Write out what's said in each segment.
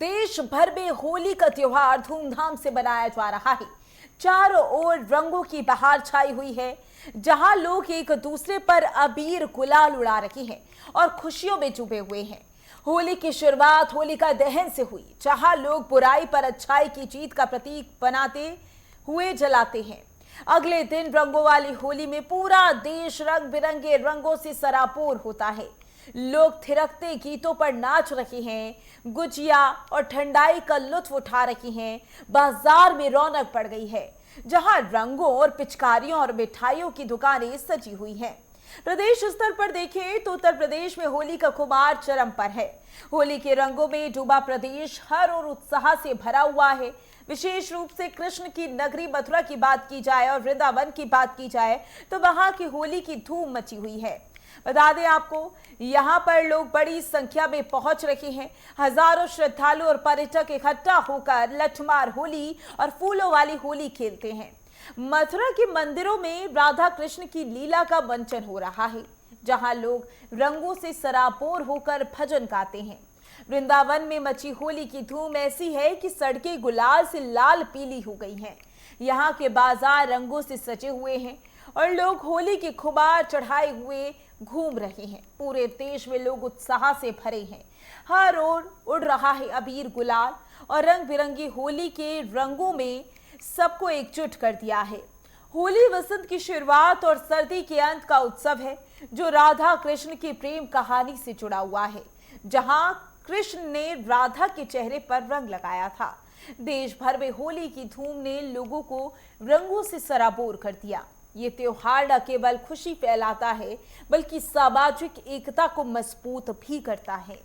देश भर में होली का त्योहार धूमधाम से मनाया जा रहा है। चारों ओर रंगों की बहार छाई हुई है, जहां लोग एक दूसरे पर अबीर गुलाल उड़ा रहे हैं और खुशियों में डूबे हुए हैं। होली की शुरुआत होलिका दहन से हुई, जहां लोग बुराई पर अच्छाई की जीत का प्रतीक बनाते हुए जलाते हैं। अगले दिन रंगों वाली होली में पूरा देश रंग बिरंगे रंगों से सराबोर होता है। लोग थिरकते गीतों पर नाच रहे हैं, गुजिया और ठंडाई का लुत्फ उठा रहे हैं। बाजार में रौनक बढ़ गई है, जहां रंगों और पिचकारियों और मिठाइयों की दुकानें सजी हुई हैं। प्रदेश स्तर पर देखें तो उत्तर प्रदेश में होली का खुमार चरम पर है। होली के रंगों में डूबा प्रदेश हर और उत्साह से भरा हुआ है। विशेष रूप से कृष्ण की नगरी मथुरा की बात की जाए और वृंदावन की बात की जाए तो वहां की होली की धूम मची हुई है। बता दें आपको, यहाँ पर लोग बड़ी संख्या में पहुंच रहे हैं। हजारों श्रद्धालु और पर्यटक इकट्ठा होकर लठमार होली और फूलों वाली होली खेलते हैं। मथुरा के मंदिरों में राधा कृष्ण की लीला का मंचन हो रहा है, जहां लोग रंगों से सराबोर होकर भजन गाते हैं। वृंदावन में मची होली की धूम ऐसी है कि सड़कें गुलाल से लाल पीली हो गई हैं। यहाँ के बाजार रंगों से सजे हुए हैं और लोग होली की खुमार चढ़ाए हुए घूम रहे हैं। पूरे देश में लोग उत्साह से भरे हैं। हर ओर उड़ रहा है अबीर गुलाल और रंग बिरंगी होली के रंगों में सबको एकजुट कर दिया है। होली वसंत की शुरुआत और सर्दी के अंत का उत्सव है, जो राधा कृष्ण की प्रेम कहानी से जुड़ा हुआ है, जहां कृष्ण ने राधा के चेहरे पर रंग लगाया था। देश भर में होली की धूम ने लोगों को रंगों से सराबोर कर दिया। ये त्योहार न केवल खुशी फैलाता है, बल्कि सामाजिक एकता को मजबूत भी करता है।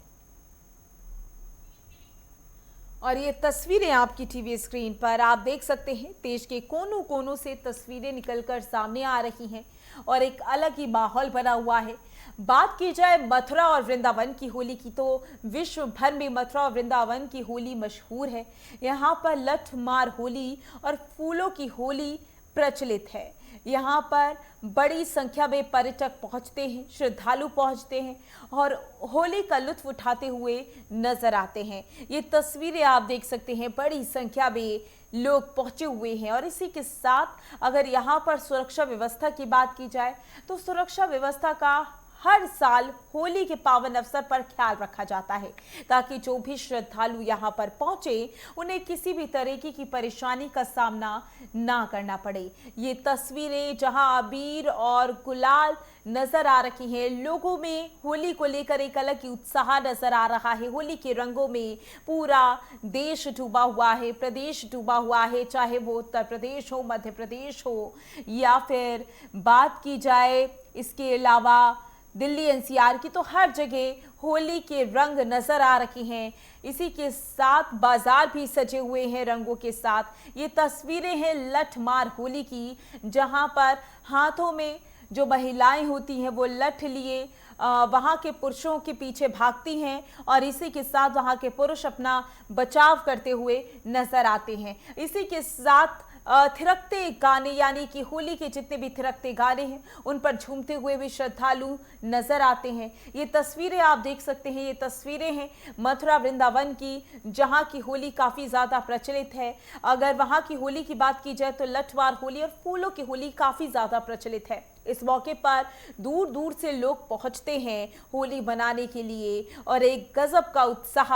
और ये तस्वीरें आपकी टीवी स्क्रीन पर आप देख सकते हैं। देश के कोनों कोनों से तस्वीरें निकलकर सामने आ रही हैं और एक अलग ही माहौल बना हुआ है। बात की जाए मथुरा और वृंदावन की होली की, तो विश्व भर में मथुरा और वृंदावन की होली मशहूर है। यहाँ पर लठमार होली और फूलों की होली प्रचलित है। यहाँ पर बड़ी संख्या में पर्यटक पहुँचते हैं, श्रद्धालु पहुँचते हैं और होली का लुत्फ उठाते हुए नजर आते हैं। ये तस्वीरें आप देख सकते हैं, बड़ी संख्या में लोग पहुँचे हुए हैं। और इसी के साथ अगर यहाँ पर सुरक्षा व्यवस्था की बात की जाए तो सुरक्षा व्यवस्था का हर साल होली के पावन अवसर पर ख्याल रखा जाता है, ताकि जो भी श्रद्धालु यहाँ पर पहुंचे उन्हें किसी भी तरीके की परेशानी का सामना ना करना पड़े। ये तस्वीरें जहां अबीर और गुलाल नजर आ रही हैं, लोगों में होली को लेकर एक अलग ही उत्साह नजर आ रहा है। होली के रंगों में पूरा देश डूबा हुआ है, प्रदेश डूबा हुआ है, चाहे वो उत्तर प्रदेश हो, मध्य प्रदेश हो या फिर बात की जाए इसके अलावा दिल्ली एनसीआर की, तो हर जगह होली के रंग नजर आ रहे हैं। इसी के साथ बाजार भी सजे हुए हैं रंगों के साथ। ये तस्वीरें हैं लठमार होली की, जहां पर हाथों में जो महिलाएं होती हैं वो लठ लिए वहां के पुरुषों के पीछे भागती हैं और इसी के साथ वहां के पुरुष अपना बचाव करते हुए नजर आते हैं। इसी के साथ थिरकते गाने, यानी कि होली के जितने भी थिरकते गाने हैं उन पर झूमते हुए भी श्रद्धालु नजर आते हैं। ये तस्वीरें आप देख सकते हैं, ये तस्वीरें हैं मथुरा वृंदावन की, जहां की होली काफ़ी ज़्यादा प्रचलित है। अगर वहां की होली की बात की जाए तो लठमार होली और फूलों की होली काफ़ी ज़्यादा प्रचलित है। इस मौके पर दूर दूर से लोग पहुंचते हैं होली मनाने के लिए और एक गजब का उत्साह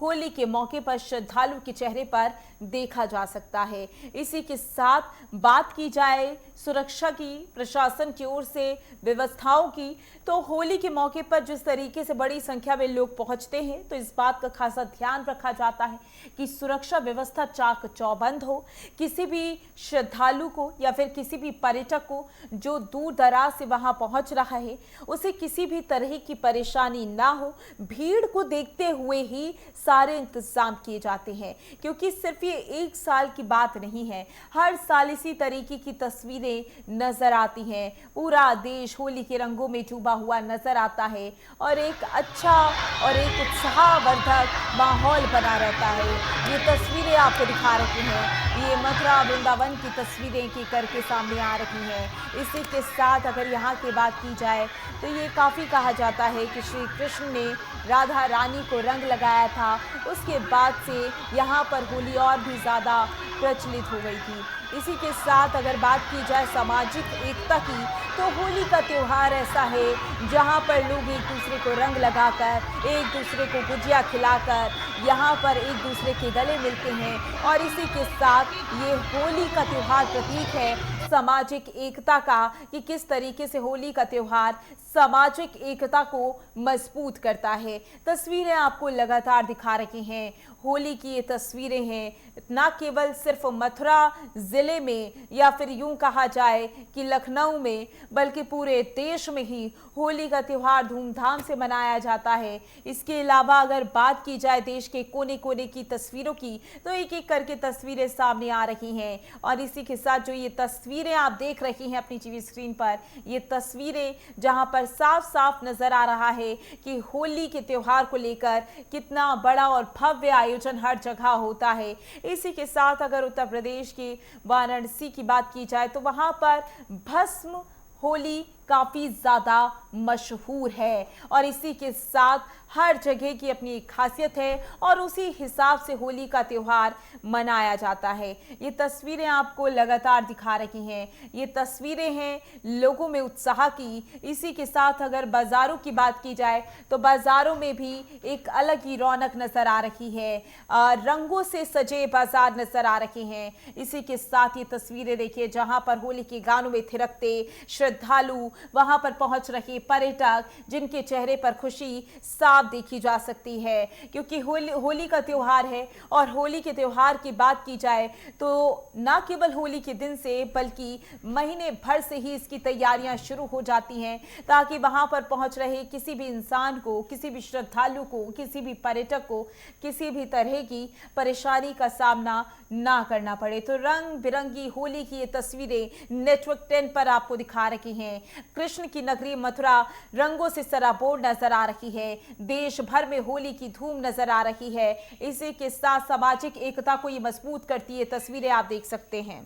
होली के मौके पर श्रद्धालु के चेहरे पर देखा जा सकता है। इसी के साथ बात की जाए सुरक्षा की, प्रशासन की ओर से व्यवस्थाओं की, तो होली के मौके पर जिस तरीके से बड़ी संख्या में लोग पहुंचते हैं, तो इस बात का खासा ध्यान रखा जाता है कि सुरक्षा व्यवस्था चाक चौबंद हो। किसी भी श्रद्धालु को या फिर किसी भी पर्यटक को जो दूर दराज से वहां पहुंच रहा है, उसे किसी भी तरह की परेशानी ना हो। भीड़ को देखते हुए ही सारे इंतजाम किए जाते हैं, क्योंकि सिर्फ ये एक साल की बात नहीं है, हर साल इसी तरीके की तस्वीरें नजर आती हैं। पूरा देश होली के रंगों में डूबा हुआ नजर आता है और एक अच्छा और एक उत्साहवर्धक माहौल बना रहता है। ये तस्वीरें आपको दिखा रही हैं, ये मथुरा वृंदावन की तस्वीरें की करके सामने आ रही हैं। इसी के साथ साथ अगर यहाँ की बात की जाए तो ये काफ़ी कहा जाता है कि श्री कृष्ण ने राधा रानी को रंग लगाया था, उसके बाद से यहाँ पर होली और भी ज़्यादा प्रचलित हो गई थी। इसी के साथ अगर बात की जाए सामाजिक एकता की, तो होली का त्यौहार ऐसा है जहाँ पर लोग एक दूसरे को रंग लगाकर, एक दूसरे को गुजिया खिलाकर यहाँ पर एक दूसरे के गले मिलते हैं और इसी के साथ ये होली का त्यौहार प्रतीक है सामाजिक एकता का कि किस तरीके से होली का त्यौहार सामाजिक एकता को मजबूत करता है। तस्वीरें आपको लगातार दिखा रही हैं, होली की ये तस्वीरें हैं, ना केवल सिर्फ मथुरा ज़िले में या फिर यूं कहा जाए कि लखनऊ में, बल्कि पूरे देश में ही होली का त्यौहार धूमधाम से मनाया जाता है। इसके अलावा अगर बात की जाए देश के कोने कोने की तस्वीरों की, तो एक एक करके तस्वीरें सामने आ रही हैं और इसी के साथ जो ये तस्वीरें आप देख रही हैं अपनी टीवी स्क्रीन पर, ये तस्वीरें जहां पर साफ साफ नजर आ रहा है कि होली के त्यौहार को लेकर कितना बड़ा और भव्य आयोजन हर जगह होता है। इसी के साथ अगर उत्तर प्रदेश के वाराणसी की बात की जाए तो वहां पर भस्म होली काफ़ी ज़्यादा मशहूर है और इसी के साथ हर जगह की अपनी एक खासियत है और उसी हिसाब से होली का त्यौहार मनाया जाता है। ये तस्वीरें आपको लगातार दिखा रही हैं, ये तस्वीरें हैं लोगों में उत्साह की। इसी के साथ अगर बाज़ारों की बात की जाए तो बाज़ारों में भी एक अलग ही रौनक नज़र आ रही है, रंगों से सजे बाजार नज़र आ रहे हैं। इसी के साथ ये तस्वीरें देखिए जहाँ पर होली के गानों में थिरकते श्रद्धालु, वहां पर पहुंच रहे पर्यटक, जिनके चेहरे पर खुशी साफ देखी जा सकती है क्योंकि होली का त्यौहार है। और होली के त्यौहार की बात की जाए तो ना केवल होली के दिन से बल्कि महीने भर से ही इसकी तैयारियां शुरू हो जाती हैं ताकि वहां पर पहुंच रहे किसी भी इंसान को, किसी भी श्रद्धालु को, किसी भी पर्यटक को किसी भी तरह की परेशानी का सामना ना करना पड़े। तो रंग बिरंगी होली की ये तस्वीरें नेटवर्क 10 पर आपको दिखा रही हैं। कृष्ण की नगरी मथुरा रंगों से सराबोर नजर आ रही है, देश भर में होली की धूम नजर आ रही है। इसी के साथ सामाजिक एकता को ये मजबूत करती है, तस्वीरें आप देख सकते हैं।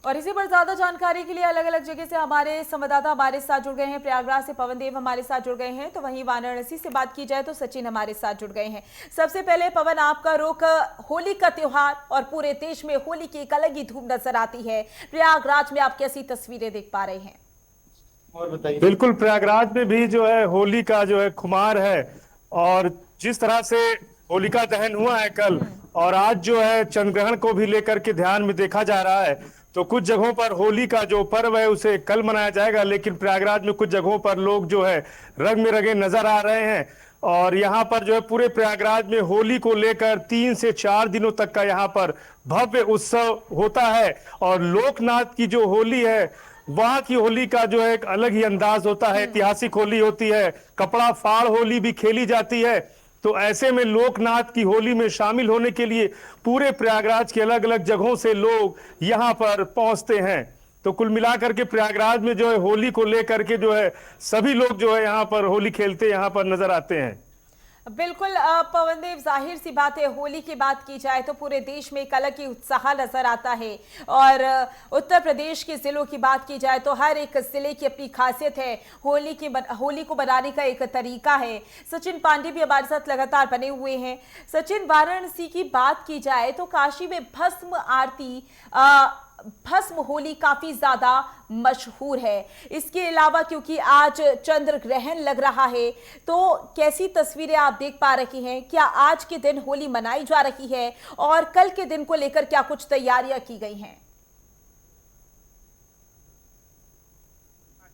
और इसी पर ज्यादा जानकारी के लिए अलग अलग जगह से हमारे संवाददाता हमारे साथ जुड़ गए हैं। प्रयागराज से पवन देव हमारे साथ जुड़ गए हैं, तो वहीं वाराणसी से बात की जाए तो सचिन हमारे साथ जुड़ गए हैं। सबसे पहले पवन, आपका रुख होली का त्योहार और पूरे देश में होली की एक अलग ही धूम नजर आती है, प्रयागराज में आप कैसी तस्वीरें देख पा रहे हैं? और बताइए। बिल्कुल, प्रयागराज में भी जो है होली का जो है खुमार है और जिस तरह से होलिका दहन हुआ है कल और आज जो है चंद्र ग्रहण को भी लेकर के ध्यान में देखा जा रहा है, तो कुछ जगहों पर होली का जो पर्व है उसे कल मनाया जाएगा, लेकिन प्रयागराज में कुछ जगहों पर लोग जो है रंग में रंगे नजर आ रहे हैं। और यहाँ पर जो है पूरे प्रयागराज में होली को लेकर 3 से 4 दिनों तक का यहाँ पर भव्य उत्सव होता है और लोकनाथ की जो होली है वहां की होली का जो है एक अलग ही अंदाज होता है, ऐतिहासिक होली होती है, कपड़ा फाड़ होली भी खेली जाती है। तो ऐसे में लोकनाथ की होली में शामिल होने के लिए पूरे प्रयागराज के अलग अलग जगहों से लोग यहाँ पर पहुंचते हैं। तो कुल मिलाकर के प्रयागराज में जो है होली को लेकर के जो है सभी लोग जो है यहाँ पर होली खेलते यहाँ पर नजर आते हैं। बिल्कुल पवन देव, जाहिर सी बात है होली की बात की जाए तो पूरे देश में एक अलग ही उत्साह नजर आता है और उत्तर प्रदेश के जिलों की बात की जाए तो हर एक जिले की अपनी खासियत है, होली को बनाने का एक तरीका है। सचिन पांडे भी हमारे साथ लगातार बने हुए हैं। सचिन, वाराणसी की बात की जाए तो काशी में भस्म आरती, भस्म होली काफी ज्यादा मशहूर है। इसके अलावा क्योंकि आज चंद्र ग्रहण लग रहा है, तो कैसी तस्वीरें आप देख पा रही हैं? क्या आज के दिन होली मनाई जा रही है और कल के दिन को लेकर क्या कुछ तैयारियां की गई हैं?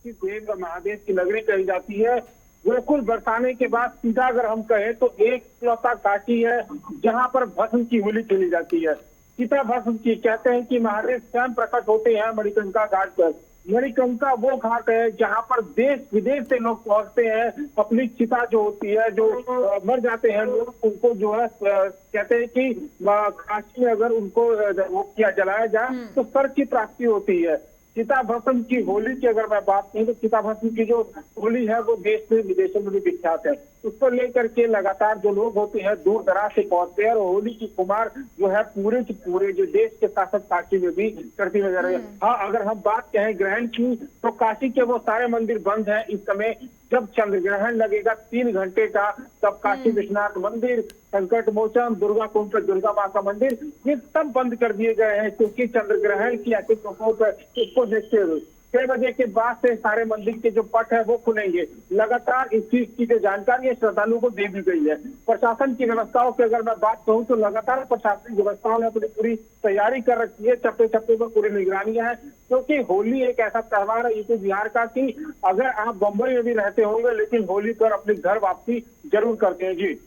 देव महादेव की नगरी कही जाती है। गोकुल बरसाने के बाद सीधा अगर हम कहें तो एक इकलौता काशी है जहां पर भस्म की होली खेली जाती है। चिता भस्म की कहते हैं कि महादेव स्वयं प्रकट होते हैं मणिकंका घाट पर। मणिकंका वो घाट है जहां पर देश विदेश से लोग पहुंचते हैं, अपनी चिता जो होती है, जो मर जाते हैं लोग, उनको जो है कहते हैं कि काशी में अगर उनको वो किया जलाया जाए तो स्वर्ग की प्राप्ति होती है। चिता भस्म की होली की अगर मैं बात करूं तो चिता भस्म की जो होली है वो देश में विदेशों में भी विख्यात है। उसको लेकर के लगातार जो लोग होते हैं दूर दराज से पहुंचते हैं और होली की खुमार जो है पूरे के पूरे जो देश के साथ साथ काशी में भी करती नजर है। हाँ, अगर हम बात कहें ग्रहण की तो काशी के वो सारे मंदिर बंद हैं इस समय। जब चंद्र ग्रहण लगेगा 3 घंटे का, तब काशी विश्वनाथ मंदिर, संकट मोचन, दुर्गा कुंड पर दुर्गा माँ का मंदिर, ये सब बंद कर दिए गए हैं क्योंकि चंद्र ग्रहण की ऐसी प्रकोप है। इसको देखते हुए 6 बजे के बाद से सारे मंदिर के जो पट है वो खुलेंगे। लगातार इस चीज की जो जानकारी है श्रद्धालुओं को दे दी गई है। प्रशासन की व्यवस्थाओं की अगर मैं बात कहूँ तो लगातार प्रशासनिक व्यवस्थाओं ने अपनी पूरी तैयारी कर रखी है। चप्पे चप्पे पर पूरी निगरानियां है क्योंकि होली एक ऐसा त्योहार है यूपी बिहार का कि अगर आप बम्बई में भी रहते होंगे लेकिन होली पर अपने घर वापसी जरूर करते हैं। जी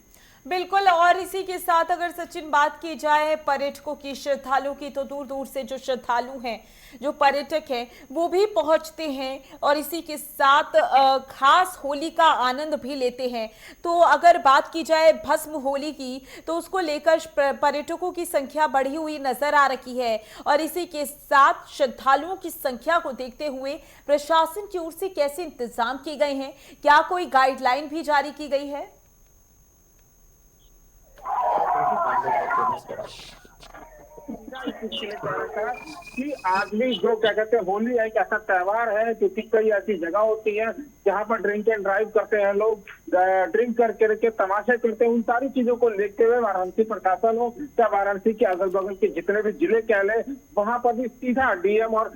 बिल्कुल। और इसी के साथ अगर सचिन बात की जाए पर्यटकों की, श्रद्धालुओं की, तो दूर दूर से जो श्रद्धालु हैं, जो पर्यटक हैं, वो भी पहुंचते हैं और इसी के साथ खास होली का आनंद भी लेते हैं। तो अगर बात की जाए भस्म होली की तो उसको लेकर पर्यटकों की संख्या बढ़ी हुई नजर आ रही है और इसी के साथ श्रद्धालुओं की संख्या को देखते हुए प्रशासन की ओर से कैसे इंतजाम किए गए हैं, क्या कोई गाइडलाइन भी जारी की गई है? कि आदमी जो क्या कहते हैं होली एक ऐसा त्योहार है क्योंकि कई ऐसी जगह होती है जहाँ पर ड्रिंक एंड ड्राइव करते हैं लोग, ड्रिंक करके तमाशे करते हैं। उन सारी चीजों को देखते हुए वाराणसी प्रशासन हो या वाराणसी के अगल बगल के जितने भी जिले कह ले, वहां पर भी सीधा डीएम और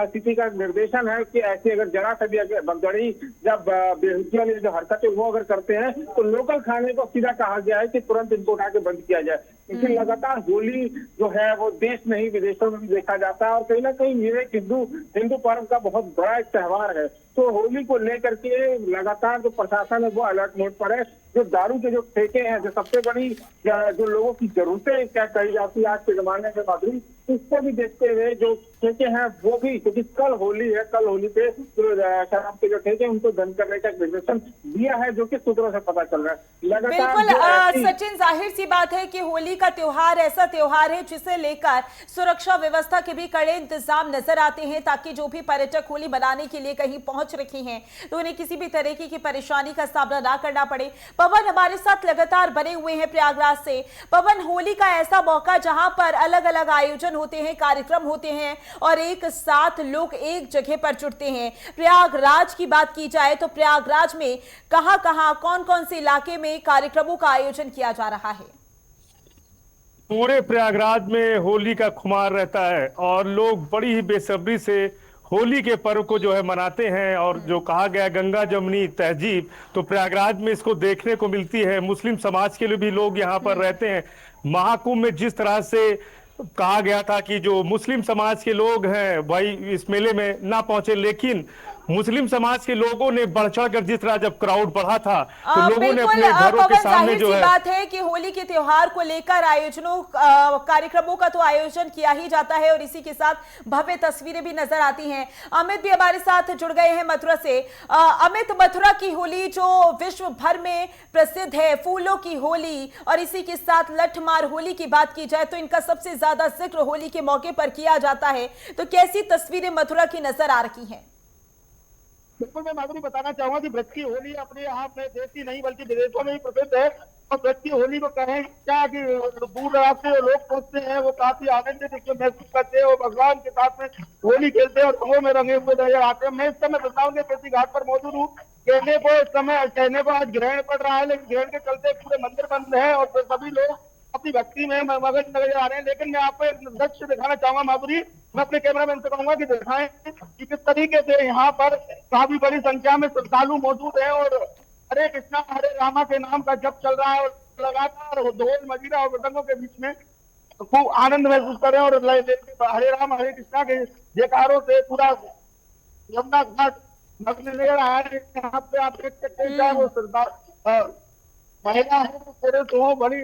सिटी का निर्देशन है कि ऐसी अगर जरा सा भी भगदड़ी या बेहुदी वाली जो हरकतें वो अगर करते हैं तो लोकल खाने को सीधा कहा गया है कि तुरंत इनको उठा के बंद किया जाए। क्योंकि लगातार होली जो है वो देश नहीं विदेशों में भी देखा जाता है और कहीं ना कहीं ये हिंदू पर्व का बहुत बड़ा एक त्योहार है। तो होली को लेकर के लगातार जो प्रशासन है वो अलर्ट मोड पर है। जो दारू के जो ठेके हैं, जो सबसे बड़ी जो लोगों की जरूरतें क्या कही जाती है आज के जमाने में माधुरी, उसको भी देखते हुए जो ठेके हैं वो भी, क्योंकि कल होली है, कल होली पे जो शराब के जो ठेके हैं उनको बंद करने का निर्देशन दिया है, जो कि सूत्रों से पता चल रहा है। बिल्कुल सचिन, जाहिर सी बात है कि होली का त्योहार ऐसा त्योहार है जिसे लेकर सुरक्षा व्यवस्था के भी कड़े इंतजाम नजर आते हैं ताकि जो भी पर्यटक होली मनाने के लिए कहीं पहुंच रखे हैं तो उन्हें किसी भी तरीके की परेशानी का सामना ना करना पड़े। पवन हमारे साथ लगातार बने हुए हैं प्रयागराज से। पवन, होली का ऐसा मौका जहां पर अलग अलग आयोजन होते हैं, कार्यक्रम होते हैं और एक साथ लोग एक जगह पर जुटते हैं। प्रयागराज की बात की जाए तो प्रयागराज में कहां कौन कौन से इलाके में कार्यक्रमों का आयोजन किया जा रहा है? पूरे प्रयागराज में होली का खुमार रहता है और लोग बड़ी ही बेसब्री से होली के पर्व को जो है मनाते हैं। और जो कहा गया गंगा जमुनी तहजीब, तो प्रयागराज में इसको देखने को मिलती है। मुस्लिम समाज के लिए भी लोग यहाँ पर रहते हैं। महाकुंभ में जिस तरह से कहा गया था कि जो मुस्लिम समाज के लोग हैं भाई इस मेले में ना पहुंचे, लेकिन मुस्लिम समाज के लोगों ने बढ़ चढ़कर जिस तरह जब क्राउड बढ़ा था तो लोगों ने अपने घरों के सामने जो है, बात है कि होली के त्योहार को लेकर आयोजनों कार्यक्रमों का तो आयोजन किया ही जाता है और इसी के साथ भव्य तस्वीरें भी नजर आती हैं। अमित भी हमारे साथ जुड़ गए हैं मथुरा से। अमित, मथुरा की होली जो विश्व भर में प्रसिद्ध है, फूलों की होली और इसी के साथ लठमार होली की बात की जाए तो इनका सबसे ज्यादा जिक्र होली के मौके पर किया जाता है, तो कैसी तस्वीरें मथुरा की नजर आ रही हैं? बिल्कुल, मैं माधुरी बताना चाहूंगा कि ब्रज की होली अपने यहाँ में देश की नहीं बल्कि विदेशों में भी प्रसिद्ध है। और ब्रज की होली को कहें क्या कि दूर दराज से लोग पहुंचते हैं, वो काफी आनंदित महसूस करते हैं और भगवान के साथ में होली खेलते हैं और रंगों में रंगे हुए नजर आते हैं। मैं इस समय वृंदावन के केसी घाट पर मौजूद हूँ। कहने को आज ग्रहण पड़ रहा है, लेकिन ग्रहण के चलते पूरे मंदिर बंद है और सभी लोग अपनी भक्ति में मगन नजर आ रहे हैं। लेकिन मैं आपको एक दृश्य दिखाना चाहूंगा माधुरी, मैं अपने कैमरामैन से कहूंगा कि दिखाएं कि किस तरीके से यहाँ पर काफी बड़ी संख्या में श्रद्धालु मौजूद है और हरे कृष्णा हरे रामा के नाम का जप चल रहा है और लगातार ढोल मजीरा और मृदंगों के बीच में खूब आनंद महसूस कर रहे हैं और हरे राम हरे कृष्णा के जयकारों से पूरा यमुना घाट नजर ले रहा है। यहाँ पे आप देख सकते हैं चाहे वो श्रद्धा महिला है पुरुष हो, बड़ी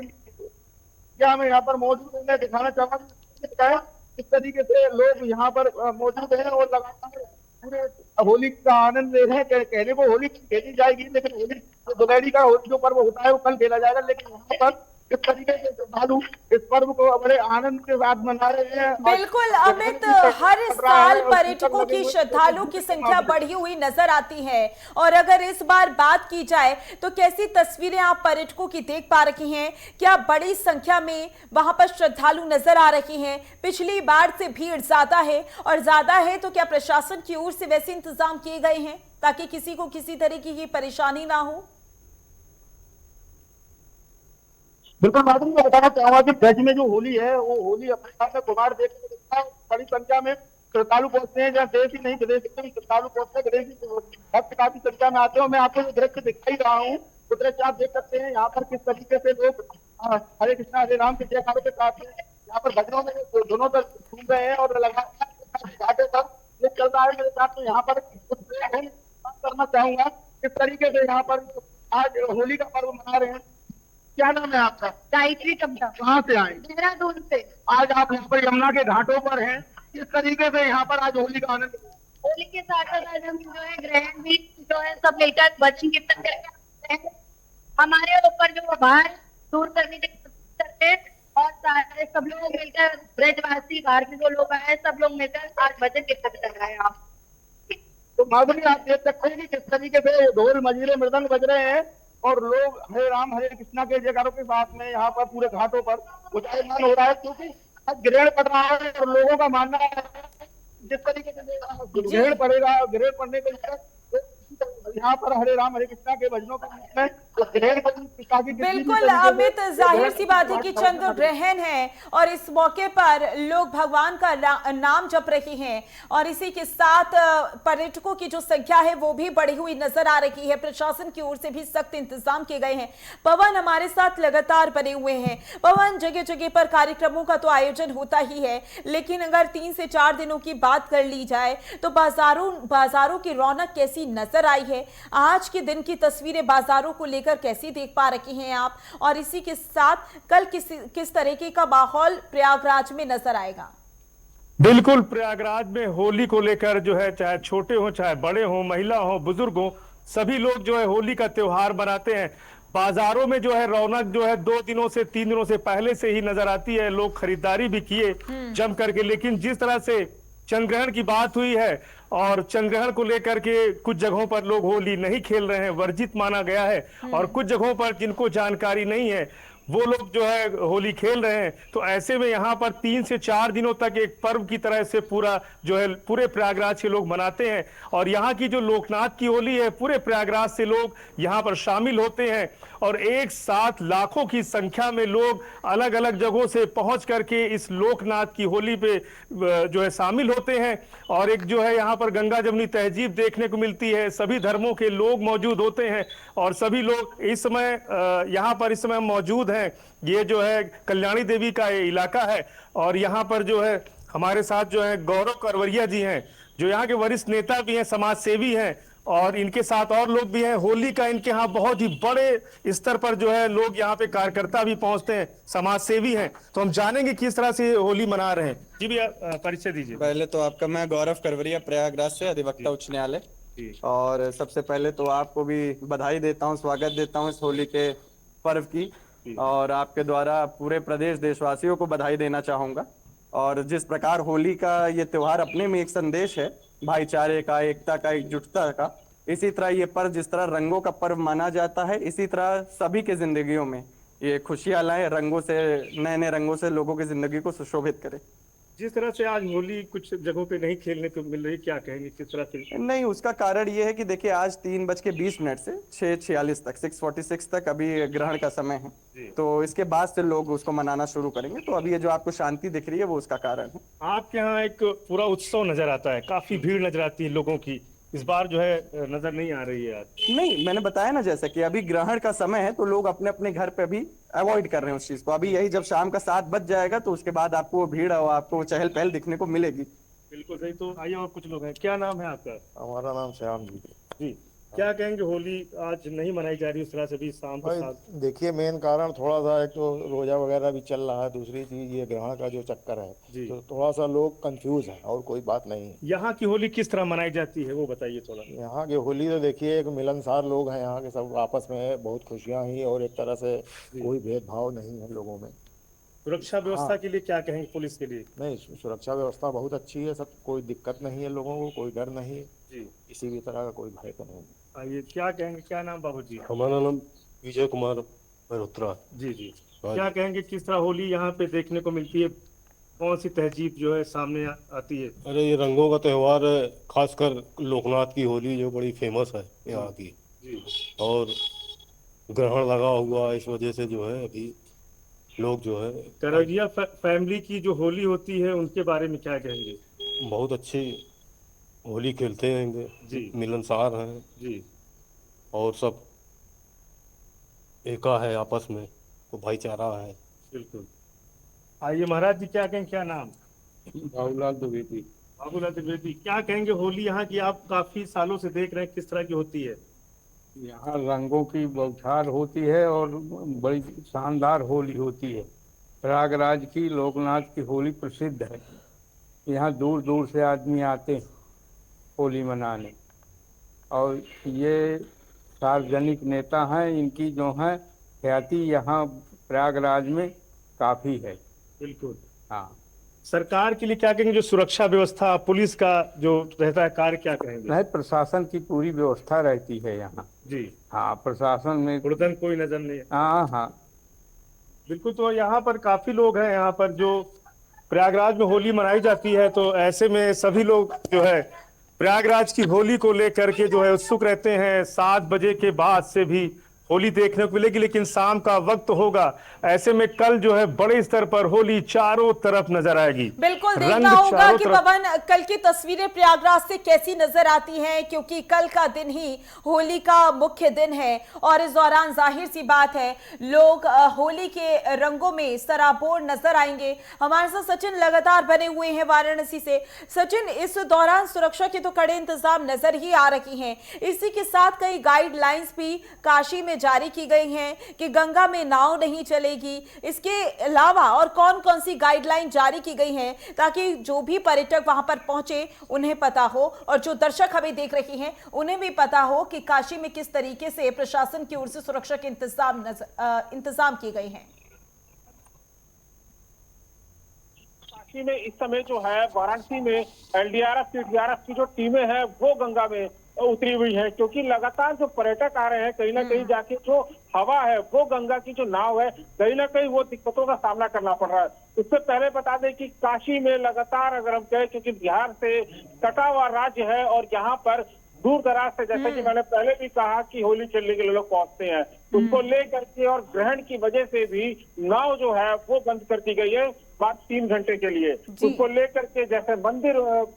क्या मैं यहाँ पर मौजूद है, दिखाना चाहूंगा इस तरीके से लोग यहाँ पर मौजूद हैं और लगातार पूरे होली का आनंद ले रहे हैं। कहने को होली खेली जाएगी लेकिन होली दोपहरी का जो पर्व होता है वो कल खेला जाएगा, लेकिन यहाँ पर इस तरीके से श्रद्धालु इस पर्व को बड़े आनंद के साथ मना रहे हैं। बिल्कुल अमित, हर साल पर्यटकों की, श्रद्धालुओं की संख्या बढ़ी हुई नजर आती है, और अगर इस बार बात की जाए तो कैसी तस्वीरें आप पर्यटकों की देख पा रही हैं? क्या बड़ी संख्या में वहां पर श्रद्धालु नजर आ रही हैं? पिछली बार से भीड़ ज्यादा है, और ज्यादा है तो क्या प्रशासन की ओर से वैसे इंतजाम किए गए हैं ताकि किसी को किसी तरीके की परेशानी ना हो? बिल्कुल माधुरी, मैं बताना चाहूंगा कि ब्रज में जो होली है वो होली अपने साथ में कुमार देखने को मिलता है। बड़ी संख्या में श्रद्धालु पहुंचते हैं, जहाँ देश ही नहीं विदेश से भी श्रद्धालु पहुंचते हैं, विदेशी भक्त काफी संख्या में आते हैं। मैं आपको जो दृश्य दिखा ही रहा हूँ, वो दृश्य आप देख सकते हैं यहाँ पर किस तरीके से लोग हरे कृष्णा हरे राम के जयकारों के साथ में यहाँ पर भजनों में दोनों तरफ घूम रहे हैं, और लगातार घाटे पर ये चल रहा है। मेरे साथ में यहाँ पर बात करना चाहूंगा किस तरीके से यहाँ पर आज होली का पर्व मना रहे हैं। क्या नाम है आपका? गायत्री कमला। कहाँ से आए? देहरादून से। आज आप यहाँ पर यमुना के घाटों पर हैं, किस तरीके से यहाँ पर आज होली का आनंद? होली के साथ साथ आज हम जो है ग्रहण भी जो है सब लेकर भजन कीर्तन करके आते हैं। हमारे ऊपर जो भार दूर करने की कोशिश करते हैं, और सारे सब लोग मिलकर ब्रजवासी बाहर के जो लोग आए सब लोग मिलकर आज भजन कीर्तन कर रहे हैं। आप तो माधुरी, आप देख सकते हैं कि किस तरीके से ढोल मजीरे मृदंग बज रहे हैं, और लोग हरे राम हरे कृष्णा के जयकारों के साथ में यहाँ पर पूरे घाटों पर उजायमान हो रहा है, क्योंकि आज ग्रहण पड़ रहा है और लोगों का मानना है जिस तरीके से ग्रहण पड़ेगा, ग्रहण पड़ने के लिए यहाँ पर हरे राम हरे कृष्णा के भजनों में बिल्कुल अमित, जाहिर सी बात है कि चंद्र ग्रहण है और इस मौके पर लोग भगवान का नाम जप रहे हैं, और इसी के साथ पर्यटकों की जो संख्या है वो भी बढ़ी हुई नजर आ रही है। प्रशासन की ओर से भी सख्त इंतजाम किए गए हैं। पवन हमारे साथ लगातार बने हुए हैं। पवन, जगह जगह पर कार्यक्रमों का तो आयोजन होता ही है, लेकिन अगर 3 से 4 दिनों की बात कर ली जाए तो बाजारों की रौनक कैसी नजर आई है? आज के दिन की तस्वीरें बाजारों को लेकर कैसी देख पा रही हैं आप, और इसी के साथ कल किस तरीके का माहौल प्रयागराज में नजर आएगा? बिल्कुल, प्रयागराज में होली को लेकर जो है, चाहे छोटे हो चाहे बड़े हो, महिला हो बुजुर्ग हो, सभी लोग जो है होली का त्योहार मनाते हैं। बाजारों में जो है रौनक जो है 2 दिनों से 3 दिनों से पहले से ही नजर आती है। लोग खरीदारी भी किए जम करके, लेकिन जिस तरह से चंद्रग्रहण की बात हुई है और चंद्रग्रहण को लेकर के कुछ जगहों पर लोग होली नहीं खेल रहे हैं, वर्जित माना गया है, और कुछ जगहों पर जिनको जानकारी नहीं है वो लोग जो है होली खेल रहे हैं। तो ऐसे में यहाँ पर 3 से 4 दिनों तक एक पर्व की तरह से पूरा जो है पूरे प्रयागराज के लोग मनाते हैं, और यहाँ की जो लोकनाथ की होली है पूरे प्रयागराज से लोग यहाँ पर शामिल होते हैं, और एक साथ लाखों की संख्या में लोग अलग अलग जगहों से पहुंच करके इस लोकनाथ की होली पे जो है शामिल होते हैं। और एक जो है यहाँ पर गंगा जमुनी तहजीब देखने को मिलती है, सभी धर्मों के लोग मौजूद होते हैं, और सभी लोग इस समय यहाँ पर इस समय मौजूद हैं। ये जो है कल्याणी देवी का ये इलाका है, और यहाँ पर जो है हमारे साथ जो है गौरव करवरिया जी हैं, जो यहाँ के वरिष्ठ नेता भी हैं, समाज सेवी हैं, और इनके साथ और लोग भी हैं। होली का इनके यहाँ बहुत ही बड़े स्तर पर जो है लोग यहाँ पे कार्यकर्ता भी पहुंचते हैं, समाज सेवी हैं। तो हम जानेंगे किस तरह से होली मना रहे हैं। जी भैया, परिचय दीजिए। पहले तो आपका, मैं गौरव करवरिया प्रयागराज से, अधिवक्ता उच्च न्यायालय, और सबसे पहले तो आपको भी बधाई देता हूँ, स्वागत देता हूँ इस होली के पर्व की, और आपके द्वारा पूरे प्रदेश देशवासियों को बधाई देना चाहूंगा। और जिस प्रकार होली का ये त्योहार अपने में एक संदेश है भाईचारे का, एकता का, एकजुटता का, इसी तरह ये पर्व जिस तरह रंगों का पर्व माना जाता है, इसी तरह सभी के जिंदगियों में ये खुशियां लाए, रंगों से, नए नए रंगों से लोगों की जिंदगी को सुशोभित करे। जिस तरह से आज होली कुछ जगहों पे नहीं खेलने को मिल रही, क्या कहेंगे किस तरह से? नहीं, उसका कारण ये है कि देखिए आज 3:20 से 6:46 तक 6:46 तक अभी ग्रहण का समय है, तो इसके बाद से लोग उसको मनाना शुरू करेंगे। तो अभी ये जो आपको शांति दिख रही है वो उसका कारण है। आपके यहाँ एक पूरा उत्सव नजर आता है, काफी भीड़ नजर आती है लोगों की, इस बार जो है नजर नहीं आ रही है आज। नहीं, मैंने बताया ना, जैसा कि अभी ग्रहण का समय है तो लोग अपने अपने घर पे भी अवॉइड कर रहे हैं उस चीज को। अभी यही जब शाम का 7 बज जाएगा तो उसके बाद आपको भीड़ और आपको चहल पहल दिखने को मिलेगी। बिल्कुल सही। तो आइए, और कुछ लोग हैं। क्या नाम है आपका? हमारा नाम श्याम जी। जी, क्या कहेंगे, होली आज नहीं मनाई जा रही उस तरह से भी शाम को भाई साथ? देखिए, मेन कारण थोड़ा सा एक तो रोजा वगैरह भी चल रहा है, दूसरी चीज ये ग्रहण का जो चक्कर है, जी। तो थोड़ा सा लोग कंफ्यूज है और कोई बात नहीं है। यहाँ की होली किस तरह मनाई जाती है वो बताइए थोड़ा। यहाँ की होली तो देखिए, एक मिलनसार लोग हैं यहाँ के, सब आपस में बहुत खुशियाँ ही, और एक तरह से कोई भेदभाव नहीं है लोगों में। सुरक्षा व्यवस्था के लिए क्या कहेंगे पुलिस के लिए? नहीं, सुरक्षा व्यवस्था बहुत अच्छी है, सब कोई दिक्कत नहीं है लोगों को, कोई डर नहीं, जी। किसी भी तरह का कोई भय तो नहीं। आइए, क्या कहेंगे, क्या नाम बाबू जी? हमारा नाम विजय कुमार मल्होत्रा। जी जी। क्या कहेंगे, किस तरह होली यहाँ पे देखने को मिलती है? कौन सी तहजीब जो है सामने आती है? अरे ये रंगों का त्यौहार है, खासकर लोकनाथ की होली जो बड़ी फेमस है यहाँ की। जी। और ग्रहण लगा हुआ, इस वजह से जो है अभी लोग जो है करौजिया फैमिली की जो होली होती है उनके बारे में क्या कहेंगे? बहुत अच्छी होली खेलते हैं, जी। मिलनसार हैं जी। और सब एका है आपस में, तो भाईचारा है। बिल्कुल। आइए महाराज जी, क्या कहेंगे, क्या नाम? बाबूलाल द्विवेदी। बाबूलाल द्विवेदी, क्या कहेंगे, होली यहाँ की आप काफी सालों से देख रहे हैं, किस तरह की होती है? यहाँ रंगों की बौछार होती है और बड़ी शानदार होली होती है। प्रयागराज की लोकनाथ की होली प्रसिद्ध है। यहाँ दूर दूर से आदमी आते हैं होली मनाने, और ये सार्वजनिक नेता हैं, इनकी जो है ख्याति यहाँ प्रयागराज में काफ़ी है। बिल्कुल। हाँ, सरकार के लिए क्या कहेंगे, जो सुरक्षा व्यवस्था पुलिस का जो रहता है कार्य, क्या कहेंगे? नहीं, प्रशासन की पूरी व्यवस्था रहती है यहाँ। जी। हाँ, प्रशासन में हुड़दंग कोई नजर नहीं है। हाँ हाँ। बिल्कुल। तो यहाँ पर काफी लोग हैं, यहाँ पर जो प्रयागराज में होली मनाई जाती है, तो ऐसे में सभी लोग जो है प्रयागराज की होली को लेकर के जो है उत्सुक रहते हैं। 7 बजे के बाद से भी होली देखने को मिलेगी, लेकिन शाम का वक्त होगा, ऐसे में कल जो है बड़े स्तर पर होली चारों तरफ नजर आएगी। बिल्कुल देखना होगा कि पवन कल की तस्वीरें प्रयागराज से कैसी नजर आती हैं, क्योंकि कल का दिन ही होली का मुख्य दिन है और इस दौरान जाहिर सी बात है लोग होली के रंगों में सराबोर नजर आएंगे। हमारे साथ सचिन लगातार बने हुए हैं वाराणसी से। सचिन, इस दौरान सुरक्षा के तो कड़े इंतजाम नजर ही आ रही हैं, इसी के साथ कई गाइडलाइंस भी काशी में जारी की गई हैं कि गंगा में नाव नहीं चलेगी। इसके अलावा और कौन कौन सी गाइडलाइन जारी की गई हैं ताकि जो भी पर्यटक वहां पर पहुंचे उन्हें पता हो, और जो दर्शक हमें देख रहे हैं उन्हें भी पता हो कि काशी में किस तरीके से प्रशासन की ओर से सुरक्षा के इंतजाम किए गए हैं? काशी में इस समय जो है वाराणसी में एलडीआरएफ की जो टीमें हैं वो गंगा में उतरी हुई है, क्योंकि लगातार जो पर्यटक आ रहे हैं कहीं ना कहीं जाके जो हवा है वो गंगा की जो नाव है कहीं ना कहीं वो दिक्कतों का सामना करना पड़ रहा है। उससे पहले बता दें कि काशी में लगातार अगर हम कहें, क्योंकि बिहार से कटा हुआ राज्य है और यहाँ पर दूर दराज से, जैसे कि मैंने पहले भी कहा कि होली खेलने के लिए लोग पहुंचते हैं, उसको लेकर के और ग्रहण की वजह से भी नाव जो है वो बंद कर दी गई है बात 3 घंटे के लिए। उसको लेकर के जैसे मंदिर,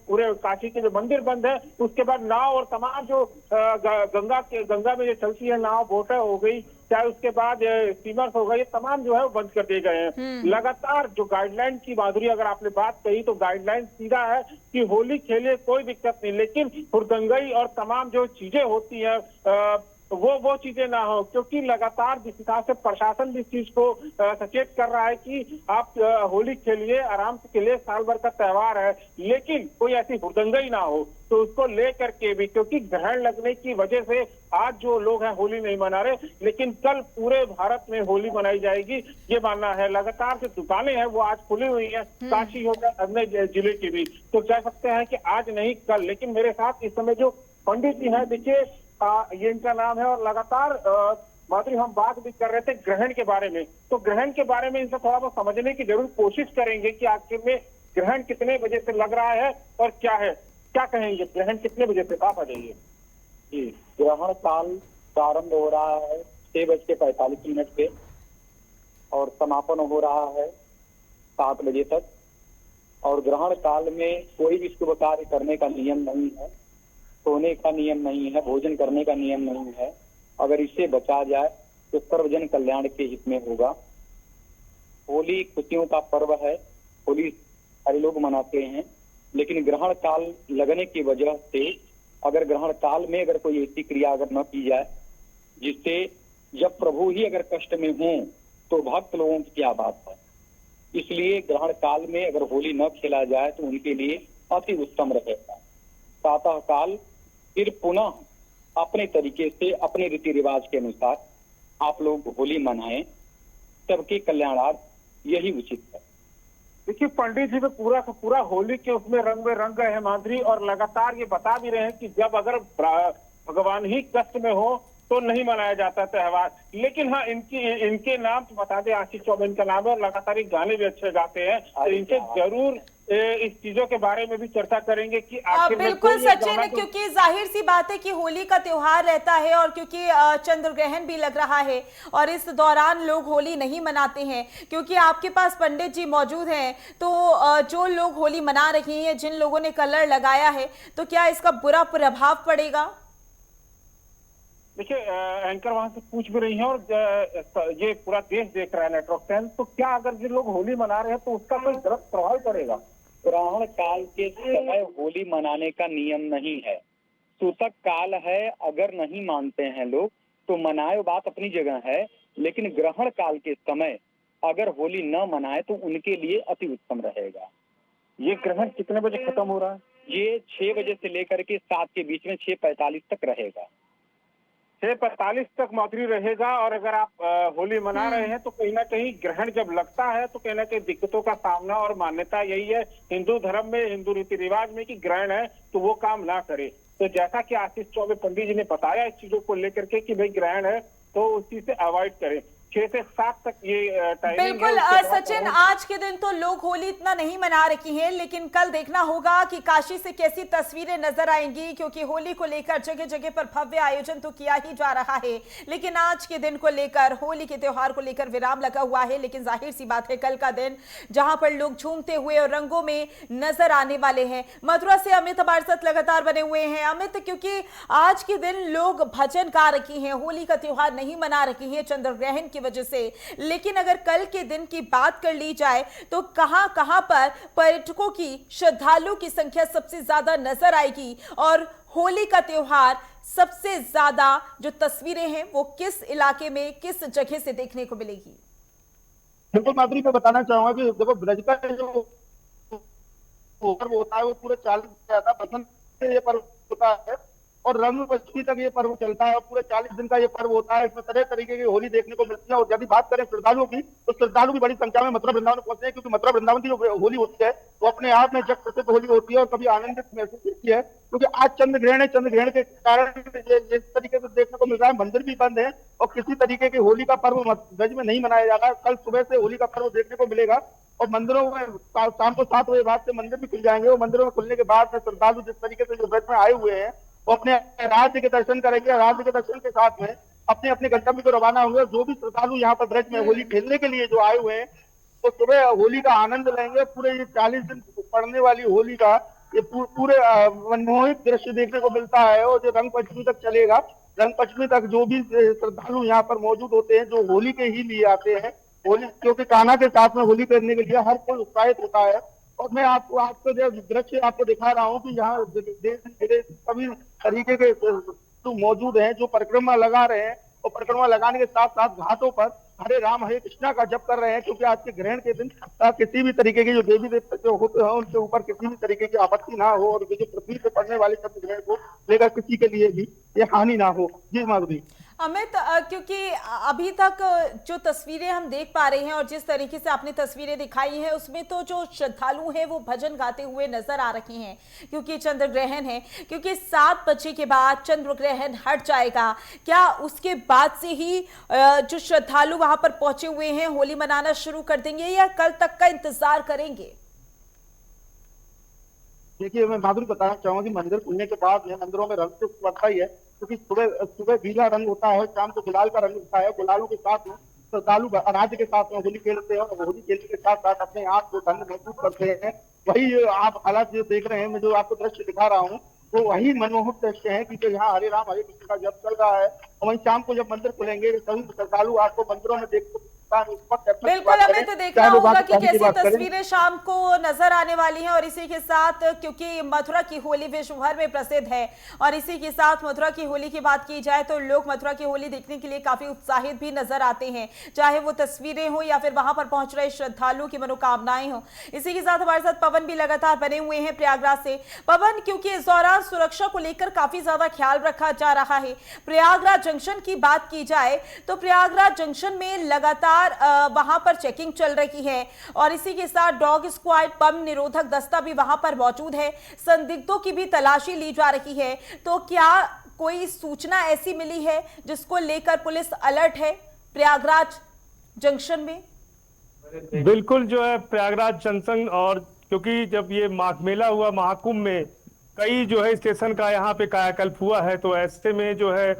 पूरे काशी के जो मंदिर बंद है, उसके बाद नाव और तमाम जो गंगा में जो चलती है नाव, बोटें हो गई, चाहे उसके बाद स्टीमर्स हो गए, ये तमाम जो है वो बंद कर दिए गए हैं। लगातार जो गाइडलाइन की माधुरी अगर आपने बात कही तो गाइडलाइन सीधा है कि होली खेलिए कोई दिक्कत नहीं, लेकिन हुड़दंगई और तमाम जो चीजें होती है वो चीजें ना हो, क्योंकि लगातार जिस हिसाब से प्रशासन भी इस चीज को सचेत कर रहा है कि आप होली खेलिए, आराम से खेलिए, साल भर का त्योहार है, लेकिन कोई ऐसी हुड़दंगई ना हो। तो उसको लेकर के भी, क्योंकि ग्रहण लगने की वजह से आज जो लोग हैं होली नहीं मना रहे, लेकिन कल पूरे भारत में होली मनाई जाएगी, ये मानना है। लगातार जो दुकानें हैं वो आज खुली हुई हैं, काशी हो गया, अन्य जिले की भी, तो कह सकते हैं कि आज नहीं कल। लेकिन मेरे साथ इस समय जो पंडित जी हैं, देखिए ये इनका नाम है, और लगातार माधुरी हम बात भी कर रहे थे ग्रहण के बारे में, तो ग्रहण के बारे में इनसे थोड़ा बहुत समझने की जरूर कोशिश करेंगे कि आखिर में ग्रहण कितने बजे से लग रहा है और क्या है, क्या कहेंगे, ग्रहण कितने बजे से? आप आ जाइए जी। ग्रहण काल प्रारंभ हो रहा है 6:45 पे और समापन हो रहा है 7 बजे तक, और ग्रहण काल में कोई भी शुभ कार्य करने का नियम नहीं है, सोने का नियम नहीं है, भोजन करने का नियम नहीं है। अगर इससे बचा जाए तो सर्वजन कल्याण के हित में होगा। होली खुशियों का पर्व है, होली सारे लोग मनाते हैं, लेकिन ग्रहण काल लगने की वजह से अगर ग्रहण काल में अगर कोई ऐसी क्रिया अगर न की जाए जिससे जब प्रभु ही अगर कष्ट में हों तो भक्त लोगों की क्या बात है। इसलिए ग्रहण काल में अगर होली न खेला जाए तो उनके लिए अति उत्तम रहेगा। प्रातः काल फिर पुनः अपने तरीके से अपने रीति रिवाज के अनुसार आप लोग होली मनाएं, सबके कल्याणार्थ यही उचित है। देखिए पंडित जी में पूरा का पूरा होली के उसमें रंग में रंग गए हैं माधुरी, और लगातार ये बता भी रहे हैं कि जब अगर भगवान ही कष्ट में हो तो नहीं मनाया जाता त्योहार। लेकिन हाँ, इनके नाम तो बता दें, आशीष चौबे इनका नाम है, और लगातार ये गाने भी अच्छे गाते हैं, तो इनसे जरूर इस चीजों के बारे में भी चर्चा करेंगे कि आखिर में बिल्कुल कोई ये सचिन, गाना क्योंकि जाहिर सी बात है कि होली का त्योहार रहता है और क्योंकि चंद्र ग्रहण भी लग रहा है और इस दौरान लोग होली नहीं मनाते हैं। क्योंकि आपके पास पंडित जी मौजूद हैं, तो जो लोग होली मना रहे हैं, जिन लोगों ने कलर लगाया है, तो क्या इसका बुरा प्रभाव पड़ेगा? देखिए एंकर वहां से पूछ भी रही है, और ये पूरा देश देख रहा है नेटवर्क 10, तो क्या अगर जो लोग होली मना रहे हैं तो उसका कोई गलत प्रभाव पड़ेगा? ग्रहण काल के समय होली मनाने का नियम नहीं है, सूतक काल है। अगर नहीं मानते हैं लोग तो मनाए, बात अपनी जगह है, लेकिन ग्रहण काल के समय अगर होली न मनाए तो उनके लिए अति उत्तम रहेगा। ये ग्रहण कितने बजे खत्म हो रहा है? ये 6 बजे से लेकर के 7 के बीच में 6:45 तक रहेगा। 6:45 तक माधुरी रहेगा। और अगर आप होली मना रहे हैं तो कहीं ना कहीं ग्रहण जब लगता है तो कहीं ना कहीं दिक्कतों का सामना, और मान्यता यही है हिंदू धर्म में, हिंदू रीति रिवाज में, कि ग्रहण है तो वो काम ना करे। तो जैसा कि आशीष चौबे पंडित जी ने बताया इस चीजों को लेकर के कि भाई ग्रहण है तो उस चीज से अवॉइड करें। 6 से 7 तक ये टाइमिंग बिल्कुल सचिन, आज के दिन तो लोग होली इतना नहीं मना रही हैं, लेकिन कल देखना होगा कि काशी से कैसी तस्वीरें नजर आएंगी, क्योंकि होली को लेकर जगह जगह पर भव्य आयोजन तो किया ही जा रहा है, लेकिन आज के दिन को लेकर, होली के त्योहार को लेकर विराम लगा हुआ है। लेकिन जाहिर सी बात है कल का दिन जहां पर लोग झूमते हुए और रंगों में नजर आने वाले हैं। मथुरा से अमित हमारे साथ लगातार बने हुए हैं। अमित, क्योंकि आज के दिन लोग भजन गा रही हैं, होली का त्योहार नहीं मना रही हैं चंद्र ग्रहण की वजह से, लेकिन अगर कल के दिन की बात कर ली जाए तो कहां पर पर्यटकों की, श्रद्धालुओं की संख्या सबसे ज्यादा नजर आएगी, और होली का त्योहार सबसे ज्यादा जो तस्वीरें हैं वो किस इलाके में, किस जगह से देखने को मिलेगी? बिल्कुल माधुरी, मैं बताना चाहूंगा कि देखो ब्रज का जो पर्व होता है वो पूरे 40 ज्यादा बसंत से ये पर्व होता है और रंग पंचमी तक ये पर्व चलता है, और पूरे 40 दिन का ये पर्व होता है। इसमें तरह तरीके की होली देखने को मिलती है। और यदि बात करें श्रद्धालुओं की, तो श्रद्धालु भी बड़ी संख्या में मथुरा वृंदावन पहुंचते हैं, क्योंकि मथुरा वृंदावन की जो होली होती है वो अपने आप में जग प्रसिद्ध होली होती है और कभी आनंदित महसूस होती है, क्योंकि आज चंद्र ग्रहण है। चंद्र ग्रहण के कारण ये इस तरीके से देखने को मिल रहा है, मंदिर भी बंद है और किसी तरीके की होली का पर्व ब्रज में नहीं मनाया जा रहा है। कल सुबह से होली का पर्व देखने को मिलेगा और मंदिरों में शाम को 7 बजे बाद से मंदिर भी खुल जाएंगे, और मंदिरों में खुलने के बाद में श्रद्धालु जिस तरीके से जो ब्रज में आए हुए हैं वो अपने राज्य के दर्शन करेंगे। राज्य के दर्शन के साथ में अपने अपने गंतव्य को रवाना होंगे। जो भी श्रद्धालु यहाँ पर ब्रज में होली खेलने के लिए जो आए हुए हैं तो सुबह होली का आनंद लेंगे। पूरे ये 40 दिन पड़ने वाली होली का ये पूरे मनमोहित दृश्य देखने को मिलता है, और जो रंग पंचमी तक चलेगा। रंग पंचमी तक जो भी श्रद्धालु यहाँ पर मौजूद होते हैं जो होली के ही लिए आते हैं, होली क्योंकि कान्हा के साथ में होली करने के लिए हर कोई उत्साहित होता है। और मैं आपको जो दृश्य आपको दिखा रहा हूँ कि यहाँ देश विदेश सभी तरीके के जो मौजूद हैं, जो परिक्रमा लगा रहे हैं, और परिक्रमा लगाने के साथ साथ घाटों पर हरे राम हरे कृष्णा का जप कर रहे हैं, क्योंकि आज के ग्रहण के दिन किसी भी तरीके के जो देवी देवता जो होते हैं उनके ऊपर किसी भी तरीके की आपत्ति ना हो, और जो पृथ्वी से पड़ने वाले चंद्र ग्रहण को लेकर किसी के लिए भी ये हानि ना हो। जी माधुरी। अमित, क्योंकि अभी तक जो तस्वीरें हम देख पा रहे हैं और जिस तरीके से आपने तस्वीरें दिखाई हैं उसमें तो जो श्रद्धालु हैं वो भजन गाते हुए नजर आ रहे हैं, क्योंकि चंद्र ग्रहण है, क्योंकि 7 बजे के बाद चंद्र ग्रहण हट जाएगा। क्या उसके बाद से ही जो श्रद्धालु वहां पर पहुंचे हुए हैं होली मनाना शुरू कर देंगे, या कल तक का इंतजार करेंगे? देखिए मैं माधुरी बताना चाहूंगा कि मंदिर खुलने के बाद मंदिरों में रंग तो बढ़ता ही है, क्योंकि सुबह पीला रंग होता है, शाम को गुलाल का रंग होता है। गुलालों के साथ में श्रद्धालु राज्य के साथ में होली खेलते हैं, और होली खेलने के साथ साथ अपने आप को धन्य महसूस करते हैं। वही आप हालात जो देख रहे हैं, मैं जो आपको दृश्य दिखा रहा हूँ वो वही मनमोहक दृश्य है, क्योंकि यहाँ हरे राम हरे कृष्ण का जप चल रहा है। और वहीं शाम को जब मंदिर खुलेंगे सभी श्रद्धालु आपको मंदिरों में हिंदुस्तान इस वक्त कैप्टन की बिल्कुल, बात हमें करें, तो देखना चाहे वो होगा कि पाकिस्तान की कैसी बात करें। तस्वीरें शाम को नजर आने वाली हैं। और इसी के साथ, क्योंकि मथुरा की होली विश्व भर में प्रसिद्ध है, और इसी के साथ मथुरा की होली की बात की जाए तो लोग मथुरा की होली देखने के लिए काफी उत्साहित भी नजर आते हैं, चाहे वो तस्वीरें हो या फिर वहां पर पहुंच रहे श्रद्धालुओं की मनोकामनाएं हो। इसी के साथ हमारे साथ पवन भी लगातार बने हुए हैं प्रयागराज से। पवन, क्योंकि इस दौरान सुरक्षा को लेकर काफी ज्यादा ख्याल रखा जा रहा है, प्रयागराज जंक्शन की बात की जाए तो प्रयागराज जंक्शन में लगातार वहां पर चेकिंग चल रही है, और इसी के साथ डॉग स्क्वाड, बम निरोधक दस्ता भी वहां पर मौजूद है, संदिग्धों की भी तलाशी ली जा रही है। तो क्या कोई सूचना ऐसी मिली है जिसको लेकर पुलिस अलर्ट है प्रयागराज जंक्शन में? बिल्कुल, जो है प्रयागराज जंक्शन, और क्योंकि जब ये माघ मेला हुआ, महाकुंभ में कई जो है स्टेशन का यहाँ पे कायाकल्प हुआ है, तो ऐसे में जो है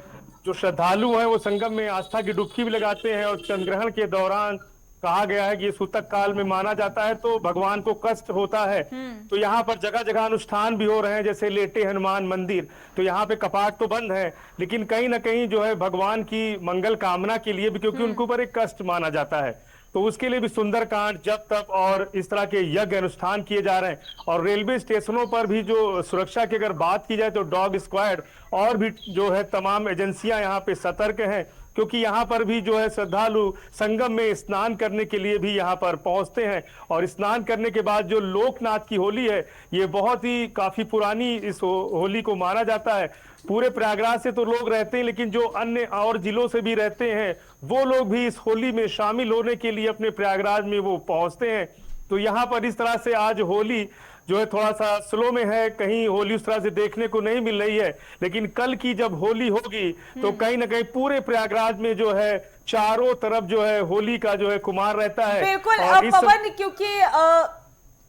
जो श्रद्धालु हैं वो संगम में आस्था की डुबकी भी लगाते हैं। और चंद्रग्रहण के दौरान कहा गया है कि ये सूतक काल में माना जाता है, तो भगवान को कष्ट होता है। तो यहाँ पर जगह जगह अनुष्ठान भी हो रहे हैं, जैसे लेटे हनुमान मंदिर, तो यहाँ पे कपाट तो बंद है, लेकिन कहीं ना कहीं जो है भगवान की मंगल कामना के लिए भी, क्योंकि उनके ऊपर एक कष्ट माना जाता है, तो उसके लिए भी सुंदरकांड, जप तप और इस तरह के यज्ञ अनुष्ठान किए जा रहे हैं। और रेलवे स्टेशनों पर भी जो सुरक्षा की अगर बात की जाए तो डॉग स्क्वाड और भी जो है तमाम एजेंसियां यहाँ पे सतर्क हैं, क्योंकि यहाँ पर भी जो है श्रद्धालु संगम में स्नान करने के लिए भी यहाँ पर पहुंचते हैं। और स्नान करने के बाद जो लोकनाथ की होली है, ये बहुत ही काफी पुरानी इस होली को माना जाता है। पूरे प्रयागराज से तो लोग रहते हैं, लेकिन जो अन्य और जिलों से भी रहते हैं वो लोग भी इस होली में शामिल होने के लिए अपने प्रयागराज में वो पहुंचते हैं। तो यहाँ पर इस तरह से आज होली जो है थोड़ा सा स्लो में है, कहीं होली उस तरह से देखने को नहीं मिल रही है, लेकिन कल की जब होली होगी तो कहीं ना कहीं पूरे प्रयागराज में जो है चारों तरफ जो है होली का जो है खुमार रहता है। बिल्कुल और पवन, क्योंकि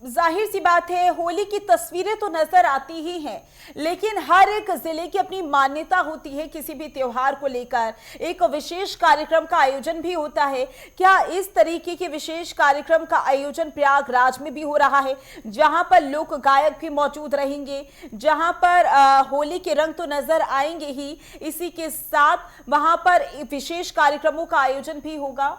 जाहिर सी बात है होली की तस्वीरें तो नजर आती ही हैं, लेकिन हर एक जिले की अपनी मान्यता होती है किसी भी त्योहार को लेकर, एक विशेष कार्यक्रम का आयोजन भी होता है। क्या इस तरीके के विशेष कार्यक्रम का आयोजन प्रयागराज में भी हो रहा है, जहां पर लोक गायक भी मौजूद रहेंगे, जहां पर होली के रंग तो नजर आएंगे ही, इसी के साथ वहां पर विशेष कार्यक्रमों का आयोजन भी होगा?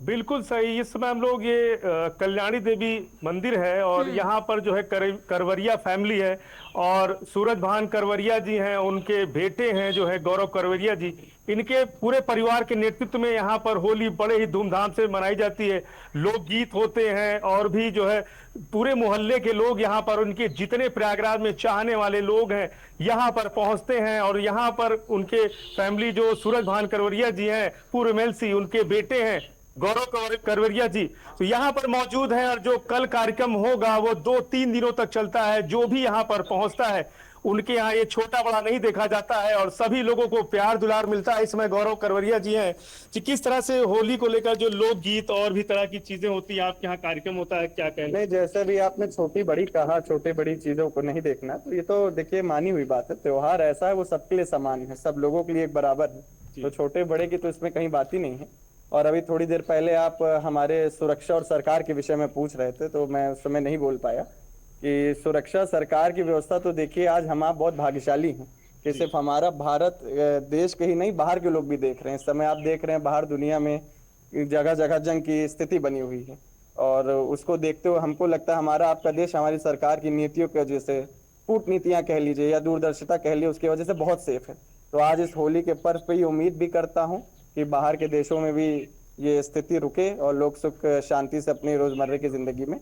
बिल्कुल सही। इस समय हम लोग ये कल्याणी देवी मंदिर है, और यहाँ पर जो है करवरिया फैमिली है, और सूरज भान करवरिया जी हैं, उनके बेटे हैं जो है गौरव करवरिया जी, इनके पूरे परिवार के नेतृत्व में यहाँ पर होली बड़े ही धूमधाम से मनाई जाती है। लोकगीत होते हैं, और भी जो है पूरे मोहल्ले के लोग यहाँ पर, उनके जितने प्रयागराज में चाहने वाले लोग हैं यहाँ पर पहुंचते हैं। और यहाँ पर उनके फैमिली जो सूरज भान करवरिया जी हैं, पूर्व एमएलसी, उनके बेटे हैं गौरव करवरिया जी, तो यहाँ पर मौजूद हैं। और जो कल कार्यक्रम होगा वो 2-3 दिनों तक चलता है। जो भी यहाँ पर पहुंचता है उनके यहाँ ये छोटा बड़ा नहीं देखा जाता है, और सभी लोगों को प्यार दुलार मिलता है। इसमें गौरव करवरिया जी हैं कि किस तरह से होली को लेकर जो लोकगीत और भी तरह की चीजें होती है, आपके यहाँ कार्यक्रम होता है, क्या कहना? नहीं, जैसे भी आपने छोटी बड़ी कहा, छोटे बड़ी चीजों को नहीं देखना, तो ये तो देखिए मानी हुई बात है। त्योहार ऐसा है, वो सबके लिए समान है, सब लोगों के लिए एक बराबर है, तो छोटे बड़े की तो इसमें कहीं बात ही नहीं है। और अभी थोड़ी देर पहले आप हमारे सुरक्षा और सरकार के विषय में पूछ रहे थे, तो मैं उस समय नहीं बोल पाया कि सुरक्षा सरकार की व्यवस्था तो देखिए आज हम आप बहुत भाग्यशाली हैं कि सिर्फ हमारा भारत देश के ही नहीं, बाहर के लोग भी देख रहे हैं। इस समय आप देख रहे हैं बाहर दुनिया में जगह जगह जंग की स्थिति बनी हुई है, और उसको देखते हुए हमको लगता है हमारा आपका देश हमारी सरकार की नीतियों की वजह से, कूटनीतियां कह लीजिए या दूरदर्शिता कह लीजिए, उसकी वजह से बहुत सेफ है। तो आज इस होली के पर्व पे ये उम्मीद भी करता हूँ कि बाहर के देशों में भी ये स्थिति रुके और लोग सुख शांति से अपनी रोजमर्रा की जिंदगी में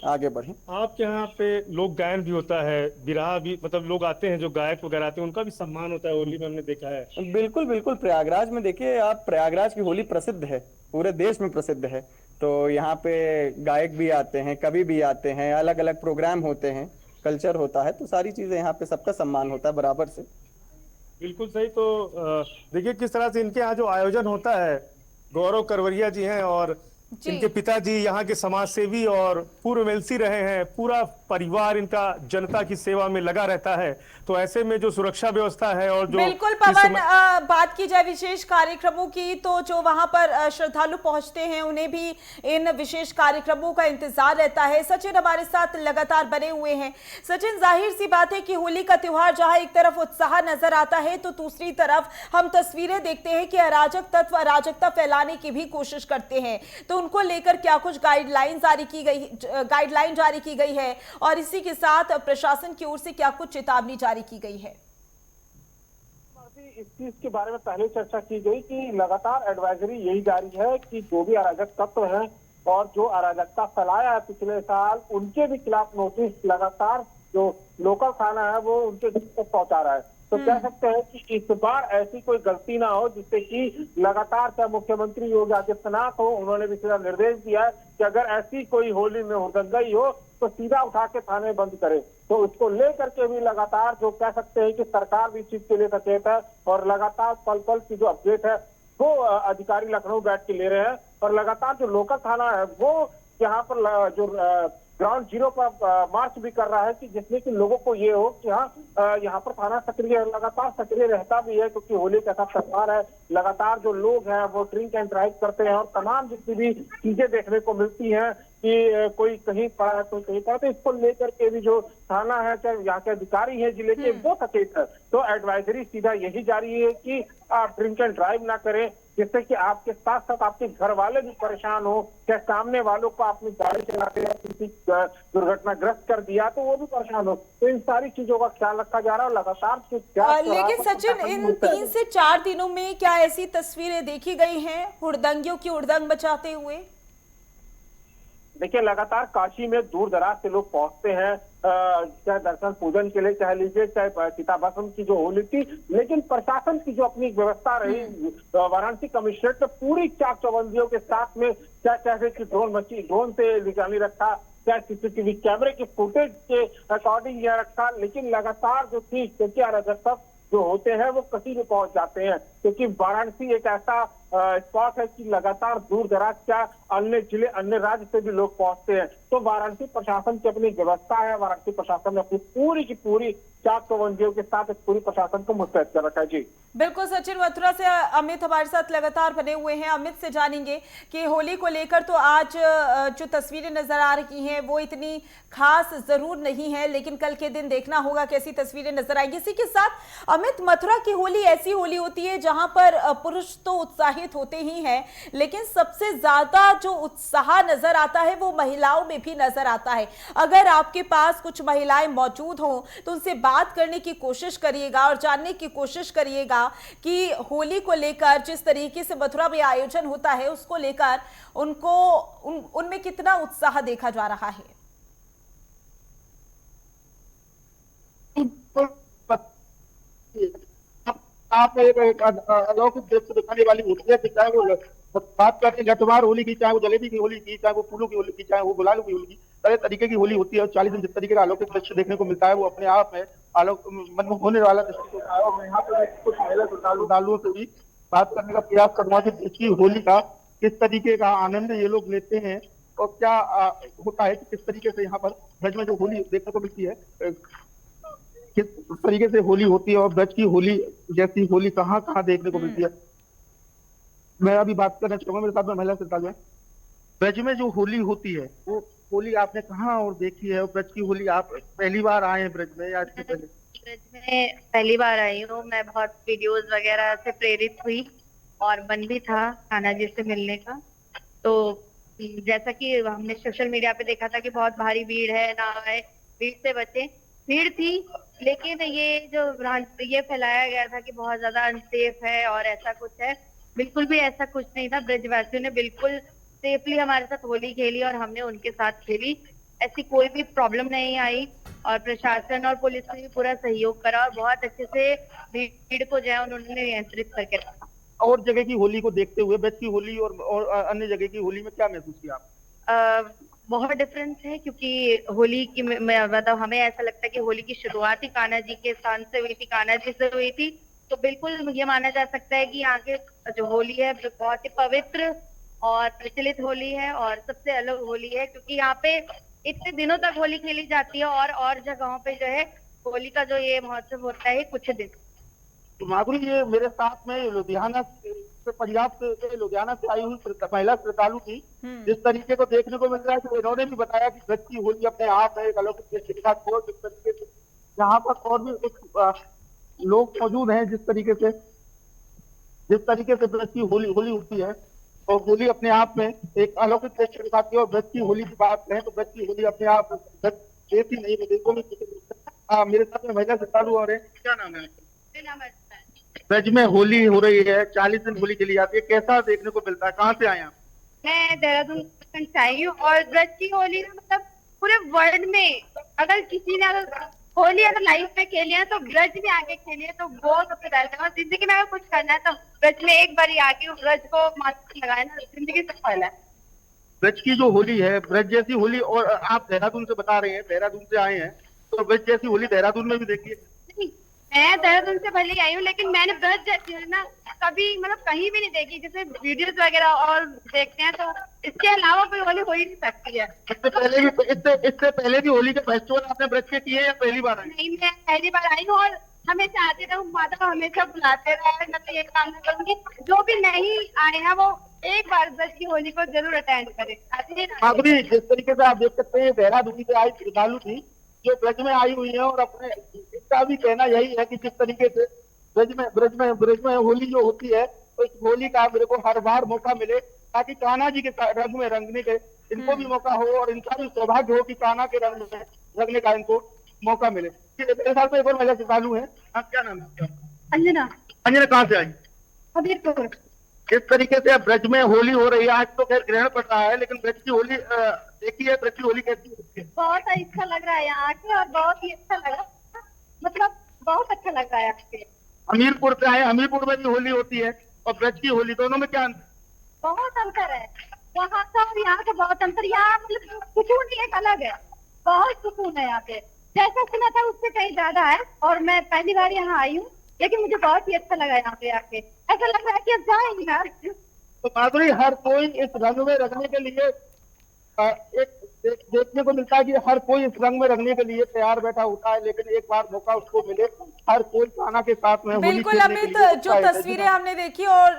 आगे बढ़े। आपके यहाँ पे लोक गायन भी होता है, बिरहा भी, मतलब लोग आते हैं जो गायक वगैरह आते हैं, उनका भी सम्मान होता है होली में, हमने देखा है। बिल्कुल बिल्कुल, प्रयागराज में देखिए आप, प्रयागराज की होली प्रसिद्ध है, पूरे देश में प्रसिद्ध है। तो यहाँ पे गायक भी आते हैं, कवि भी आते हैं, अलग अलग प्रोग्राम होते हैं, कल्चर होता है, तो सारी चीजें यहाँ पे सबका सम्मान होता है बराबर से। बिल्कुल सही। तो देखिए किस तरह से इनके यहाँ जो आयोजन होता है, गौरव करवरिया जी हैं और इनके पिताजी यहाँ के समाज सेवी और पूर्व एमएलसी रहे हैं, पूरा परिवार इनका जनता की सेवा में लगा रहता है। तो ऐसे में जो सुरक्षा व्यवस्था है और जो बिल्कुल पवन, बात की जाए विशेष कार्यक्रमों की तो जो वहां पर श्रद्धालु पहुंचते हैं उन्हें भी इन विशेष कार्यक्रमों का इंतजार रहता है। सचिन हमारे साथ लगातार बने हुए हैं। सचिन, जाहिर सी बात है कि होली का त्योहार जहां एक तरफ उत्साह नजर आता है तो दूसरी तरफ हम तस्वीरें देखते हैं कि अराजक तत्व अराजकता फैलाने की भी कोशिश करते हैं। तो उनको लेकर क्या कुछ गाइडलाइन जारी की गई है और इसी के साथ प्रशासन की ओर से क्या कुछ चेतावनी जारी की गई है? इस चीज के बारे में पहले चर्चा की गई कि लगातार एडवाइजरी यही जारी है कि जो भी अराजक तत्व हैं और जो अराजकता फैलाया है पिछले साल, उनके भी खिलाफ नोटिस लगातार जो लोकल थाना है वो उनके तक पहुंचा रहा है। तो कह सकते हैं कि इस बार ऐसी कोई गलती ना हो जिससे कि लगातार चाहे मुख्यमंत्री योगी आदित्यनाथ हो, उन्होंने भी सीधा निर्देश दिया है कि अगर ऐसी कोई होली में हुड़दंगई हो तो सीधा उठा के थाने बंद करे। तो उसको लेकर के भी लगातार जो कह सकते हैं कि सरकार भी इस चीज के लिए सचेत है और लगातार पल पल की जो अपडेट है वो अधिकारी लखनऊ बैठ के ले रहे हैं। और लगातार जो लोकल थाना है वो यहाँ पर जो ग्राउंड जीरो पर मार्च भी कर रहा है कि जिसमें कि लोगों को ये हो कि हाँ यहाँ पर थाना सक्रिय लगातार सक्रिय रहता भी है, क्योंकि होली का ऐसा त्योहार है। लगातार जो लोग हैं वो ड्रिंक एंड ड्राइव करते हैं और तमाम जितनी भी चीजें देखने को मिलती हैं कि कोई कहीं पड़ा है कोई कहीं पड़ा, तो इसको लेकर के भी जो थाना है चाहे यहाँ के अधिकारी हैं जिले के वो सचेत है। तो एडवाइजरी सीधा यही जारी है कि आप ड्रिंक एंड ड्राइव ना करें, जिससे कि आपके साथ साथ आपके घर वाले भी परेशान हो। क्या सामने वालों को आपने गाड़ी चलाते हैं किसी दुर्घटनाग्रस्त कर दिया तो वो भी परेशान हो। तो इन सारी चीजों का ख्याल रखा जा रहा है लगातार। लेकिन सचिन, इन 3 से 4 दिनों में क्या ऐसी तस्वीरें देखी गई हैं हुड़दंगियों की हुड़दंग मचाते हुए? देखिए, लगातार काशी में दूर दराज से लोग पहुंचते हैं, चाहे दर्शन पूजन के लिए कह लीजिए, चाहे चिता भस्म की जो होली थी, लेकिन प्रशासन की जो अपनी व्यवस्था रही, वाराणसी कमिश्नरेट ने पूरी चाक चौबंदियों के साथ में चाहे कि ड्रोन से निगरानी रखा, चाहे सीसीटीवी कैमरे की फुटेज के अकॉर्डिंग यह रखा। लेकिन लगातार जो थी क्योंकि अराजकता जो होते हैं वो कहीं भी पहुंच जाते हैं, क्योंकि वाराणसी एक ऐसा स्पॉट है कि लगातार दूर दराज का अन्य जिले अन्य राज्य से भी लोग पहुंचते हैं। तो वाराणसी प्रशासन की अपनी व्यवस्था है, वाराणसी प्रशासन ने अपनी पूरी की पूरी चाक चौबंदियों के साथ इस पूरी प्रशासन को मुस्तैद कर रखा है। जी बिल्कुल सचिन, मथुरा से अमित हमारे साथ लगातार बने हुए हैं। अमित से जानेंगे कि होली को लेकर तो आज जो तस्वीरें नजर आ रही हैं वो इतनी खास जरूर नहीं है, लेकिन कल के दिन देखना होगा कैसी तस्वीरें नजर आएंगी। इसी के साथ अमित, मथुरा की होली ऐसी होली होती है जहां पर पुरुष तो उत्साहित होते ही हैं, लेकिन सबसे ज्यादा जो उत्साह नजर आता है वो महिलाओं में भी नजर आता है। अगर आपके पास कुछ महिलाएं मौजूद हों तो उनसे बात करने की कोशिश करिएगा और जानने की कोशिश करिएगा कि होली को लेकर जिस तरीके से मथुरा में आयोजन होता है उसको लेकर उनमें कितना उत्साह देखा जा रहा है। आप एक अलौकिक दृश्य दिखाने वाली होती है, चाहे वो बात करते हैं घटवार होली की, चाहे वो जलेबी की होली की, चाहे वो फूलों की होली की, चाहे वो गुलालों की होली की, तरह तरीके की होली होती है। और 40 दिन जिस तरीके का अलौकिक दृश्य देखने को मिलता है वो अपने आप में मनमोहक होने वाला दृश्य होता है। और मैं यहाँ पर कुछ महिला श्रद्धालुओं से भी बात करने का प्रयास करूंगा कि इसकी होली का किस तरीके का आनंद ये लोग लेते हैं और क्या होता है कि किस तरीके से यहाँ पर ब्रज में जो होली देखने को मिलती है, किस तरीके से होली होती है और ब्रज की होली जैसी होली कहाँ कहाँ देखने को मिलती है। मैं अभी बात करना चाहूंगा, मेरे साथ में महिला श्रद्धालु है। ब्रज में जो होली होती है वो होली आपने कहाँ और देखी है? और ब्रज की होली आप पहली बार आए हैं ब्रज में या इससे पहले? ब्रज में पहली बार आई हूँ। मैं बहुत वीडियोस वगैरह से प्रेरित हुई और मन भी था कान्हा जी से मिलने का। तो जैसा कि हमने सोशल मीडिया पे देखा था कि बहुत भारी भीड़ है, ना आए, भीड़ से बचे। भीड़ थी, लेकिन ये फैलाया गया था कि बहुत ज्यादा अनसेफ है और ऐसा कुछ है। बिल्कुल भी ऐसा कुछ नहीं था। ब्रजवासियों ने बिल्कुल सेफली हमारे साथ होली खेली और हमने उनके साथ खेली। ऐसी कोई भी प्रॉब्लम नहीं आई और प्रशासन और पुलिस ने भी पूरा सहयोग करा और बहुत अच्छे से भीड़ को जो है उन्होंने नियंत्रित करके रखा। और जगह की होली को देखते हुए ब्रज की होली और अन्य जगह की होली में क्या महसूस किया आप? बहुत डिफरेंस है, क्योंकि होली की मतलब हमें ऐसा लगता है कि होली की शुरुआत ही कान्हा जी के स्थान से हुई थी, कान्हा जी से हुई थी। तो बिल्कुल ये माना जा सकता है कि यहाँ के जो होली है बहुत ही पवित्र और प्रचलित होली है और सबसे अलग होली है, क्योंकि यहाँ पे इतने दिनों तक होली खेली जाती है और जगहों पे जो है होली का जो ये महोत्सव होता है कुछ दिन। तो माधुरी, ये मेरे साथ में लुधियाना से, पंजाब से लुधियाना से आई हुई महिला श्रद्धालु थी। जिस तरीके को देखने को मिल रहा है कि इन्होंने भी बताया कि ब्रज की होली अपने आप है एक अलौकिक शिक्षा थी, और जिस तरीके से यहाँ पर और भी कुछ लोग मौजूद हैं जिस तरीके से ब्रज की होली होती है, और होली अपने आप में एक अलौकिक शिक्षा दिखाती है। और ब्रज की होली की बात करें तो ब्रज की होली अपने आप देश ही नहीं विदेशों में मेरे साथ में महिला श्रद्धालु और है। क्या नाम है? ब्रज में होली हो रही है, 40 दिन होली खेली जाती है, कैसा देखने को मिलता है? कहाँ से आए आप? मैं देहरादून से आई हूँ और ब्रज की होली ना मतलब पूरे वर्ल्ड में अगर किसी ने होली अगर लाइफ में खेली है तो ब्रज में आके खेली है तो वो सबसे बेस्ट है। और जिंदगी में अगर कुछ करना है तो ब्रज में एक बार ही आके ब्रज को मास्क लगाए ना, जिंदगी सफल है। ब्रज की जो होली है, ब्रज जैसी होली, और आप देहरादून से बता रहे हैं, देहरादून से आए हैं, तो ब्रज जैसी होली देहरादून में भी देखिए। मैं देहरादून से भले आई हूँ लेकिन मैंने ब्रज जैसी है ना कभी मतलब कहीं भी नहीं देखी। जैसे वीडियोस वगैरह और देखते हैं तो इसके अलावा कोई होली हो ही नहीं सकती है। इससे पहले भी होली के फेस्टिवल आपने ब्रज के किए या पहली बार आए? नहीं, मैं पहली बार आई हूँ और हमेशा आती रहूँ, माता को हमेशा बुलाते रहे। मैं तो ये काम करूंगी जो भी नहीं आए हैं वो एक बार ब्रज की होली को जरूर अटेंड करे। माधुरी, जिस तरीके से आप देख सकते हैं देहरादून से आई श्रद्धालु थी जो ब्रज में आई हुई है, और अपने इसका भी कहना यही है कि जिस तरीके से ब्रज में होली जो होती है तो इस होली का मेरे को हर बार मौका मिले ताकि कान्हा जी के रंग में रंगने के इनको भी मौका हो, और इनका भी सौभाग्य हो कि कान्हा के रंग में रंगने का इनको मौका मिले। मेरे साथ में एक और महिला श्रद्धालु है। आप क्या नाम है? अंजना। अंजना कहाँ से आई? हमीरपुर। किस तरीके से ब्रज में होली हो रही है? आज तो खैर ग्रहण पड़ रहा है, लेकिन ब्रज की होली देखी है, ब्रज की होली कैसी होती है? बहुत अच्छा लग रहा है यहाँ आके और बहुत ही अच्छा लगा, मतलब बहुत अच्छा लग रहा है आके। हमीरपुर से आए, हमीरपुर में भी होली होती है और ब्रज की होली, दोनों में क्या अंतर? बहुत अंतर है, वहाँ का और यहाँ का बहुत अंतर। यहाँ मतलब सुकून ही एक अलग है, बहुत सुकून है यहाँ पे। जैसा सुना था उससे कहीं ज्यादा है, और मैं पहली बार यहाँ आई हूँ लेकिन मुझे बहुत ही अच्छा लगा यहाँ पे आके। ऐसा लग रहा है कि अब जाएंगे ना। तो माधुरी, हर कोई इस रंग में रखने के लिए एक देखने को मिलता है कि हर कोई इस रंग में रंगने के लिए तैयार बैठा होता है, लेकिन एक बार मौका उसको मिले हर कोई कान्हा के साथ में बिल्कुल अमित, जो तस्वीरें हमने देखी और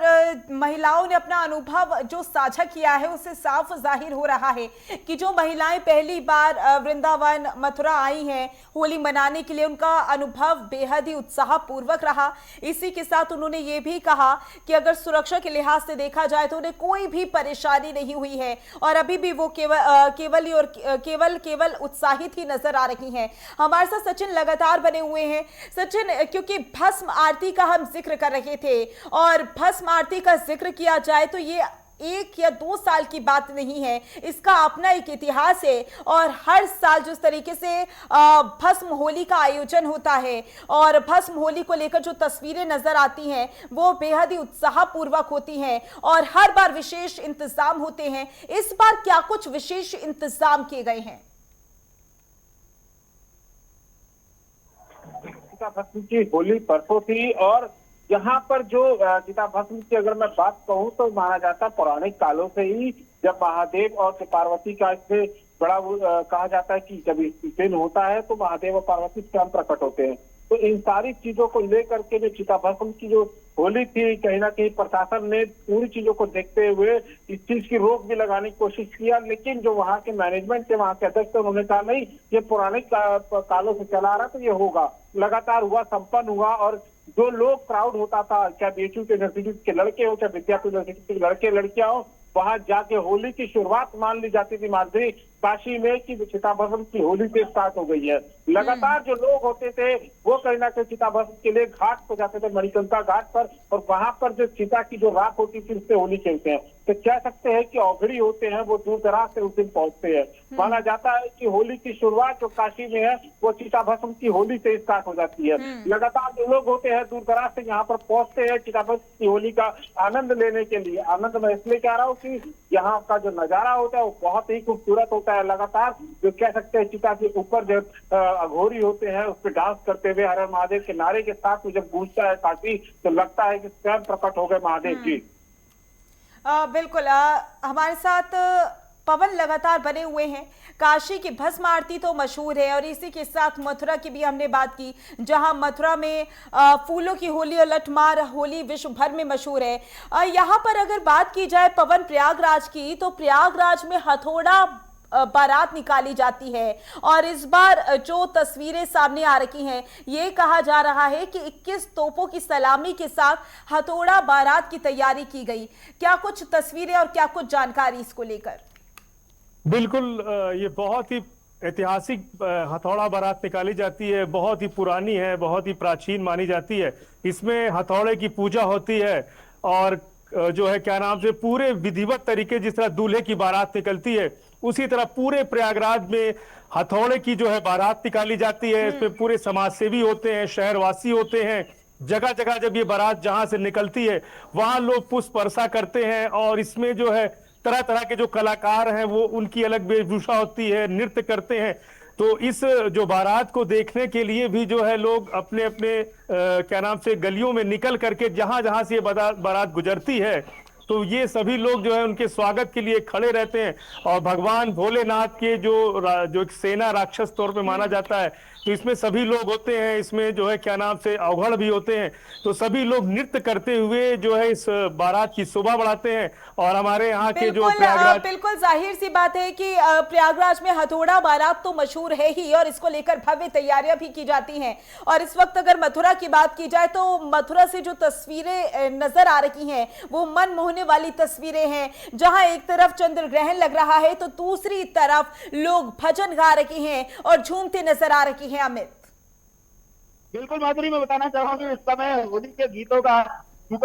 महिलाओं ने अपना अनुभव जो साझा किया है उससे साफ जाहिर हो रहा है कि जो महिलाएं पहली बार वृंदावन मथुरा आई हैं होली मनाने के लिए, उनका अनुभव बेहद ही उत्साहपूर्वक रहा। इसी के साथ उन्होंने ये भी कहा कि अगर सुरक्षा के लिहाज से देखा जाए तो उन्हें कोई भी परेशानी नहीं हुई है और अभी भी वो केवल उत्साहित ही नजर आ रही हैं। हमारे साथ सचिन लगातार बने हुए हैं। सचिन, क्योंकि भस्म आरती का हम जिक्र कर रहे थे और भस्म आरती का जिक्र किया जाए तो ये 1 या 2 साल की बात नहीं है, इसका अपना एक इतिहास है और हर साल जिस तरीके से भस्म होली का आयोजन होता है और भस्म होली को लेकर जो तस्वीरें नजर आती हैं वो बेहद ही उत्साहपूर्वक होती हैं और हर बार विशेष इंतजाम होते हैं। इस बार क्या कुछ विशेष इंतजाम किए गए हैं? भस्म की होली परसों थी और यहाँ पर जो चिता भस्म की अगर मैं बात कहूँ तो माना जाता है पौराणिक कालों से ही जब महादेव और पार्वती का इससे बड़ा कहा जाता है कि जब दिन होता है तो महादेव और पार्वती स्वयं प्रकट होते हैं। तो इन सारी चीजों को लेकर के जो चिता भस्म की जो होली थी, कहीं ना कहीं प्रशासन ने पूरी चीजों को देखते हुए इस चीज की रोक भी लगाने की कोशिश किया, लेकिन जो वहाँ के मैनेजमेंट थे, वहाँ के अध्यक्ष थे, उन्होंने कहा नहीं, ये पौराणिक कालों से चला आ रहा तो ये होगा। लगातार हुआ, संपन्न हुआ और जो लोग क्राउड होता था, चाहे बीएचयू के यूनिवर्सिटी के लड़के हो, चाहे विद्यापीठ यूनिवर्सिटी के लड़के लड़कियां हो, वहां जाके होली की शुरुआत मान ली जाती थी माधुरी काशी में कि चिता भस्म की होली से स्टार्ट हो गई है। लगातार जो लोग होते थे वो कहीं ना कहीं चिता भस्म के लिए घाट पर जाते थे, मणिकंका घाट पर, और वहां पर जो चिता की जो राख होती थी उससे होली खेलते हैं। तो कह सकते हैं कि औघड़ी होते हैं वो दूर दराज से उस दिन पहुंचते हैं। माना जाता है कि होली की शुरुआत जो काशी में है वो चिता भस्म की होली से स्टार्ट हो जाती है। लगातार जो लोग होते हैं दूर दराज से यहाँ पर पहुंचते हैं चिता भस्म की होली का आनंद लेने के लिए। आनंद मैं इसलिए कह रहा हूँ कि यहाँ का जो नजारा होता है वो बहुत ही खूबसूरत होता है। लगातार जो कह सकते हैं चिता के ऊपर जो अघोरी होते हैं उस पर डांस करते हुए हर हर महादेव के नारे के साथ जब गूंजता है काशी तो लगता है कि स्वयं प्रकट हो गए महादेव जी। बिल्कुल, हमारे साथ पवन लगातार बने हुए हैं। काशी की भस्म आरती तो मशहूर है और इसी के साथ मथुरा की भी हमने बात की, जहां मथुरा में फूलों की होली और लठमार होली विश्व भर में मशहूर है। यहां पर अगर बात की जाए पवन प्रयागराज की, तो प्रयागराज में हथौड़ा बारात निकाली जाती है और इस बार जो तस्वीरें सामने आ रही हैं, ये कहा जा रहा है कि 21 तोपों की सलामी के साथ हथौड़ा बारात की तैयारी की गई। क्या कुछ तस्वीरें और क्या कुछ जानकारी इसको लेकर? बिल्कुल, ये बहुत ही ऐतिहासिक हथौड़ा बारात निकाली जाती है, बहुत ही पुरानी है, बहुत ही प्राचीन मानी जाती है। इसमें हथौड़े की पूजा होती है और जो है क्या नाम से पूरे विधिवत तरीके, जिस तरह दूल्हे की बारात निकलती है उसी तरह पूरे प्रयागराज में हथौड़े की जो है बारात निकाली जाती है। इसमें पूरे समाज सेवी होते हैं, शहरवासी होते हैं। जगह जगह जब ये बारात जहां से निकलती है वहां लोग पुष्प वर्षा करते हैं और इसमें जो है तरह तरह के जो कलाकार हैं वो उनकी अलग वेशभूषा होती है, नृत्य करते हैं। तो इस जो बारात को देखने के लिए भी जो है लोग अपने अपने क्या नाम से गलियों में निकल करके जहां जहां से ये बारात गुजरती है, तो ये सभी लोग जो है उनके स्वागत के लिए खड़े रहते हैं। और भगवान भोलेनाथ के जो एक सेना राक्षस तौर पे माना जाता है, तो इसमें सभी लोग होते हैं। इसमें जो है क्या नाम से अवघड़ भी होते हैं। तो सभी लोग नृत्य करते हुए जो है इस बारात की शोभा बढ़ाते हैं। और हमारे यहाँ के जो प्रयागराज, बिल्कुल जाहिर सी बात है कि प्रयागराज में हथौड़ा बारात तो मशहूर है ही और इसको लेकर भव्य तैयारियां भी की जाती हैं। और इस वक्त अगर मथुरा की बात की जाए तो मथुरा से जो तस्वीरें नजर आ रही हैं वो मन मोहने वाली तस्वीरें हैं, जहां एक तरफ चंद्र ग्रहण लग रहा है तो दूसरी तरफ लोग भजन गा रहे हैं और झूमते नजर आ रही हैं। अमित, बिल्कुल माधुरी, मैं बताना चाहूंगा कि इस समय होली के गीतों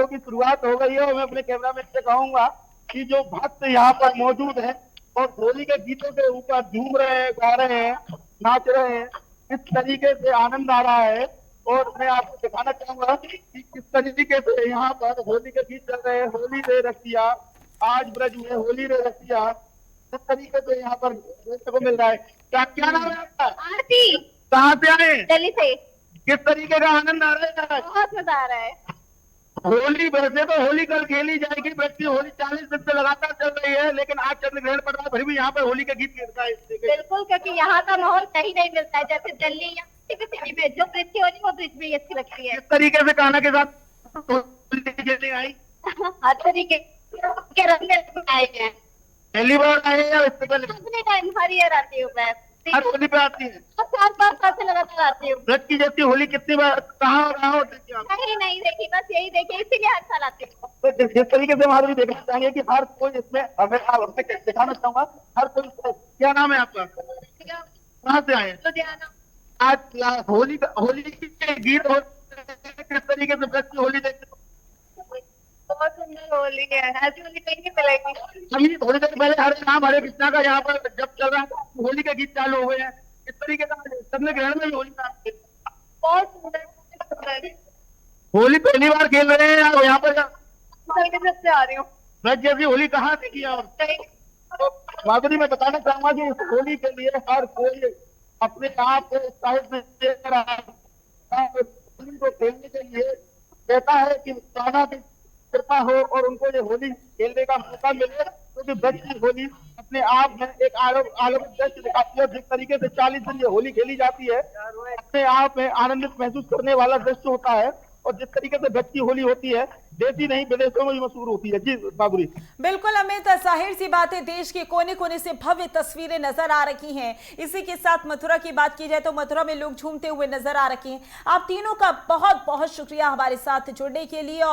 की शुरुआत हो गई है और मैं अपने कैमरामैन से कहूंगा कि जो भक्त यहाँ पर मौजूद है और होली के गीतों के ऊपर झूम रहे हैं, गा रहे हैं, नाच रहे हैं, इस तरीके से आनंद आ रहा है। और मैं आपको दिखाना चाहूंगा कि किस तरीके से यहाँ पर होली के गीत चल रहे हैं। होली रे रखिया, आज ब्रज में होली रे रखिया, इस तरीके से यहाँ पर देखने को मिल रहा है। क्या नाम है आपका? आरती। कहाँ से आए? दिल्ली से। किस तरीके का आनंद आ रहा है? बहुत मजा आ रहा है। होली, वैसे तो होली कल खेली जाएगी, बच्ची होली 40 दिन से लगातार चल रही है, लेकिन आज चंद्र ग्रहण पड़ रहा है, फिर भी यहाँ पर होली का गीत गिरता है। बिल्कुल, क्योंकि यहाँ का माहौल कहीं नहीं मिलता है। जैसे दिल्ली या किसी में जो ब्रिज की होली वो ब्रिज में अच्छी लगती है। किस तरीके से गाना के साथ होली खेलने आई? हर तरीके के रंग में आए हैं। पहली बार आए हैं या इससे पहले? अपने टाइम हर ईयर आती हूँ मैं। हर होली पे आती है? 4-5 साल से लगातार आती हूँ। ब्रज की जैसी होली कितनी बार कहाँ होती है? कहीं नहीं देखी, बस यही देखी, इसीलिए हर साल आती हूँ। तो जिस तरीके से माधुरी देखना चाहेंगे कि हर कोई इसमें, हमें दिखाना चाहूंगा हर कोई। क्या नाम है आपका? कहाँ से आए? लुधियाना। आज होली के गीत और किस तरीके से ब्रज की होली देखते? बहुत सुंदर होली है, ऐसी होली कहीं नहीं मिलेगी। अभी थोड़ी देर पहले हरे राम हरे कृष्णा का यहाँ पर जब चल रहा था, होली के गीत चालू हुए हैं। इस तरीके का चंद्र ग्रहण में होली का बहुत सुंदर। होली पहली बार खेल रहे हैं और यहाँ पर से आ रही हूँ। ब्रज जैसी होली कहाँ से किया? और तो माधुरी, मैं बताना चाहूंगा कि इस होली के लिए हर कोई अपने आप को उत्साहित दे रहा है। होली को खेलने के लिए कहता है कि कान्हा की कृपा हो और उनको ये होली खेलने का मौका मिले, क्योंकि ब्रज की होली अपने आप में एक अलग दृश्य दिखाती है। जिस तरीके से 40 दिन ये होली खेली जाती है, अपने आप में आनंदित महसूस करने वाला दृश्य होता है। और जिस तरीके से ब्रज की होली होती है, देश ही नहीं विदेशों में भी मशहूर होती है। जी बाबुरी। बिल्कुल अमित, जाहिर सी बात है देश के कोने कोने से भव्य तस्वीरें नजर आ रही हैं। इसी के साथ मथुरा की बात की जाए तो मथुरा में लोग झूमते हुए नजर आ रहे हैं। आप तीनों का बहुत बहुत शुक्रिया हमारे साथ जुड़ने के लिए।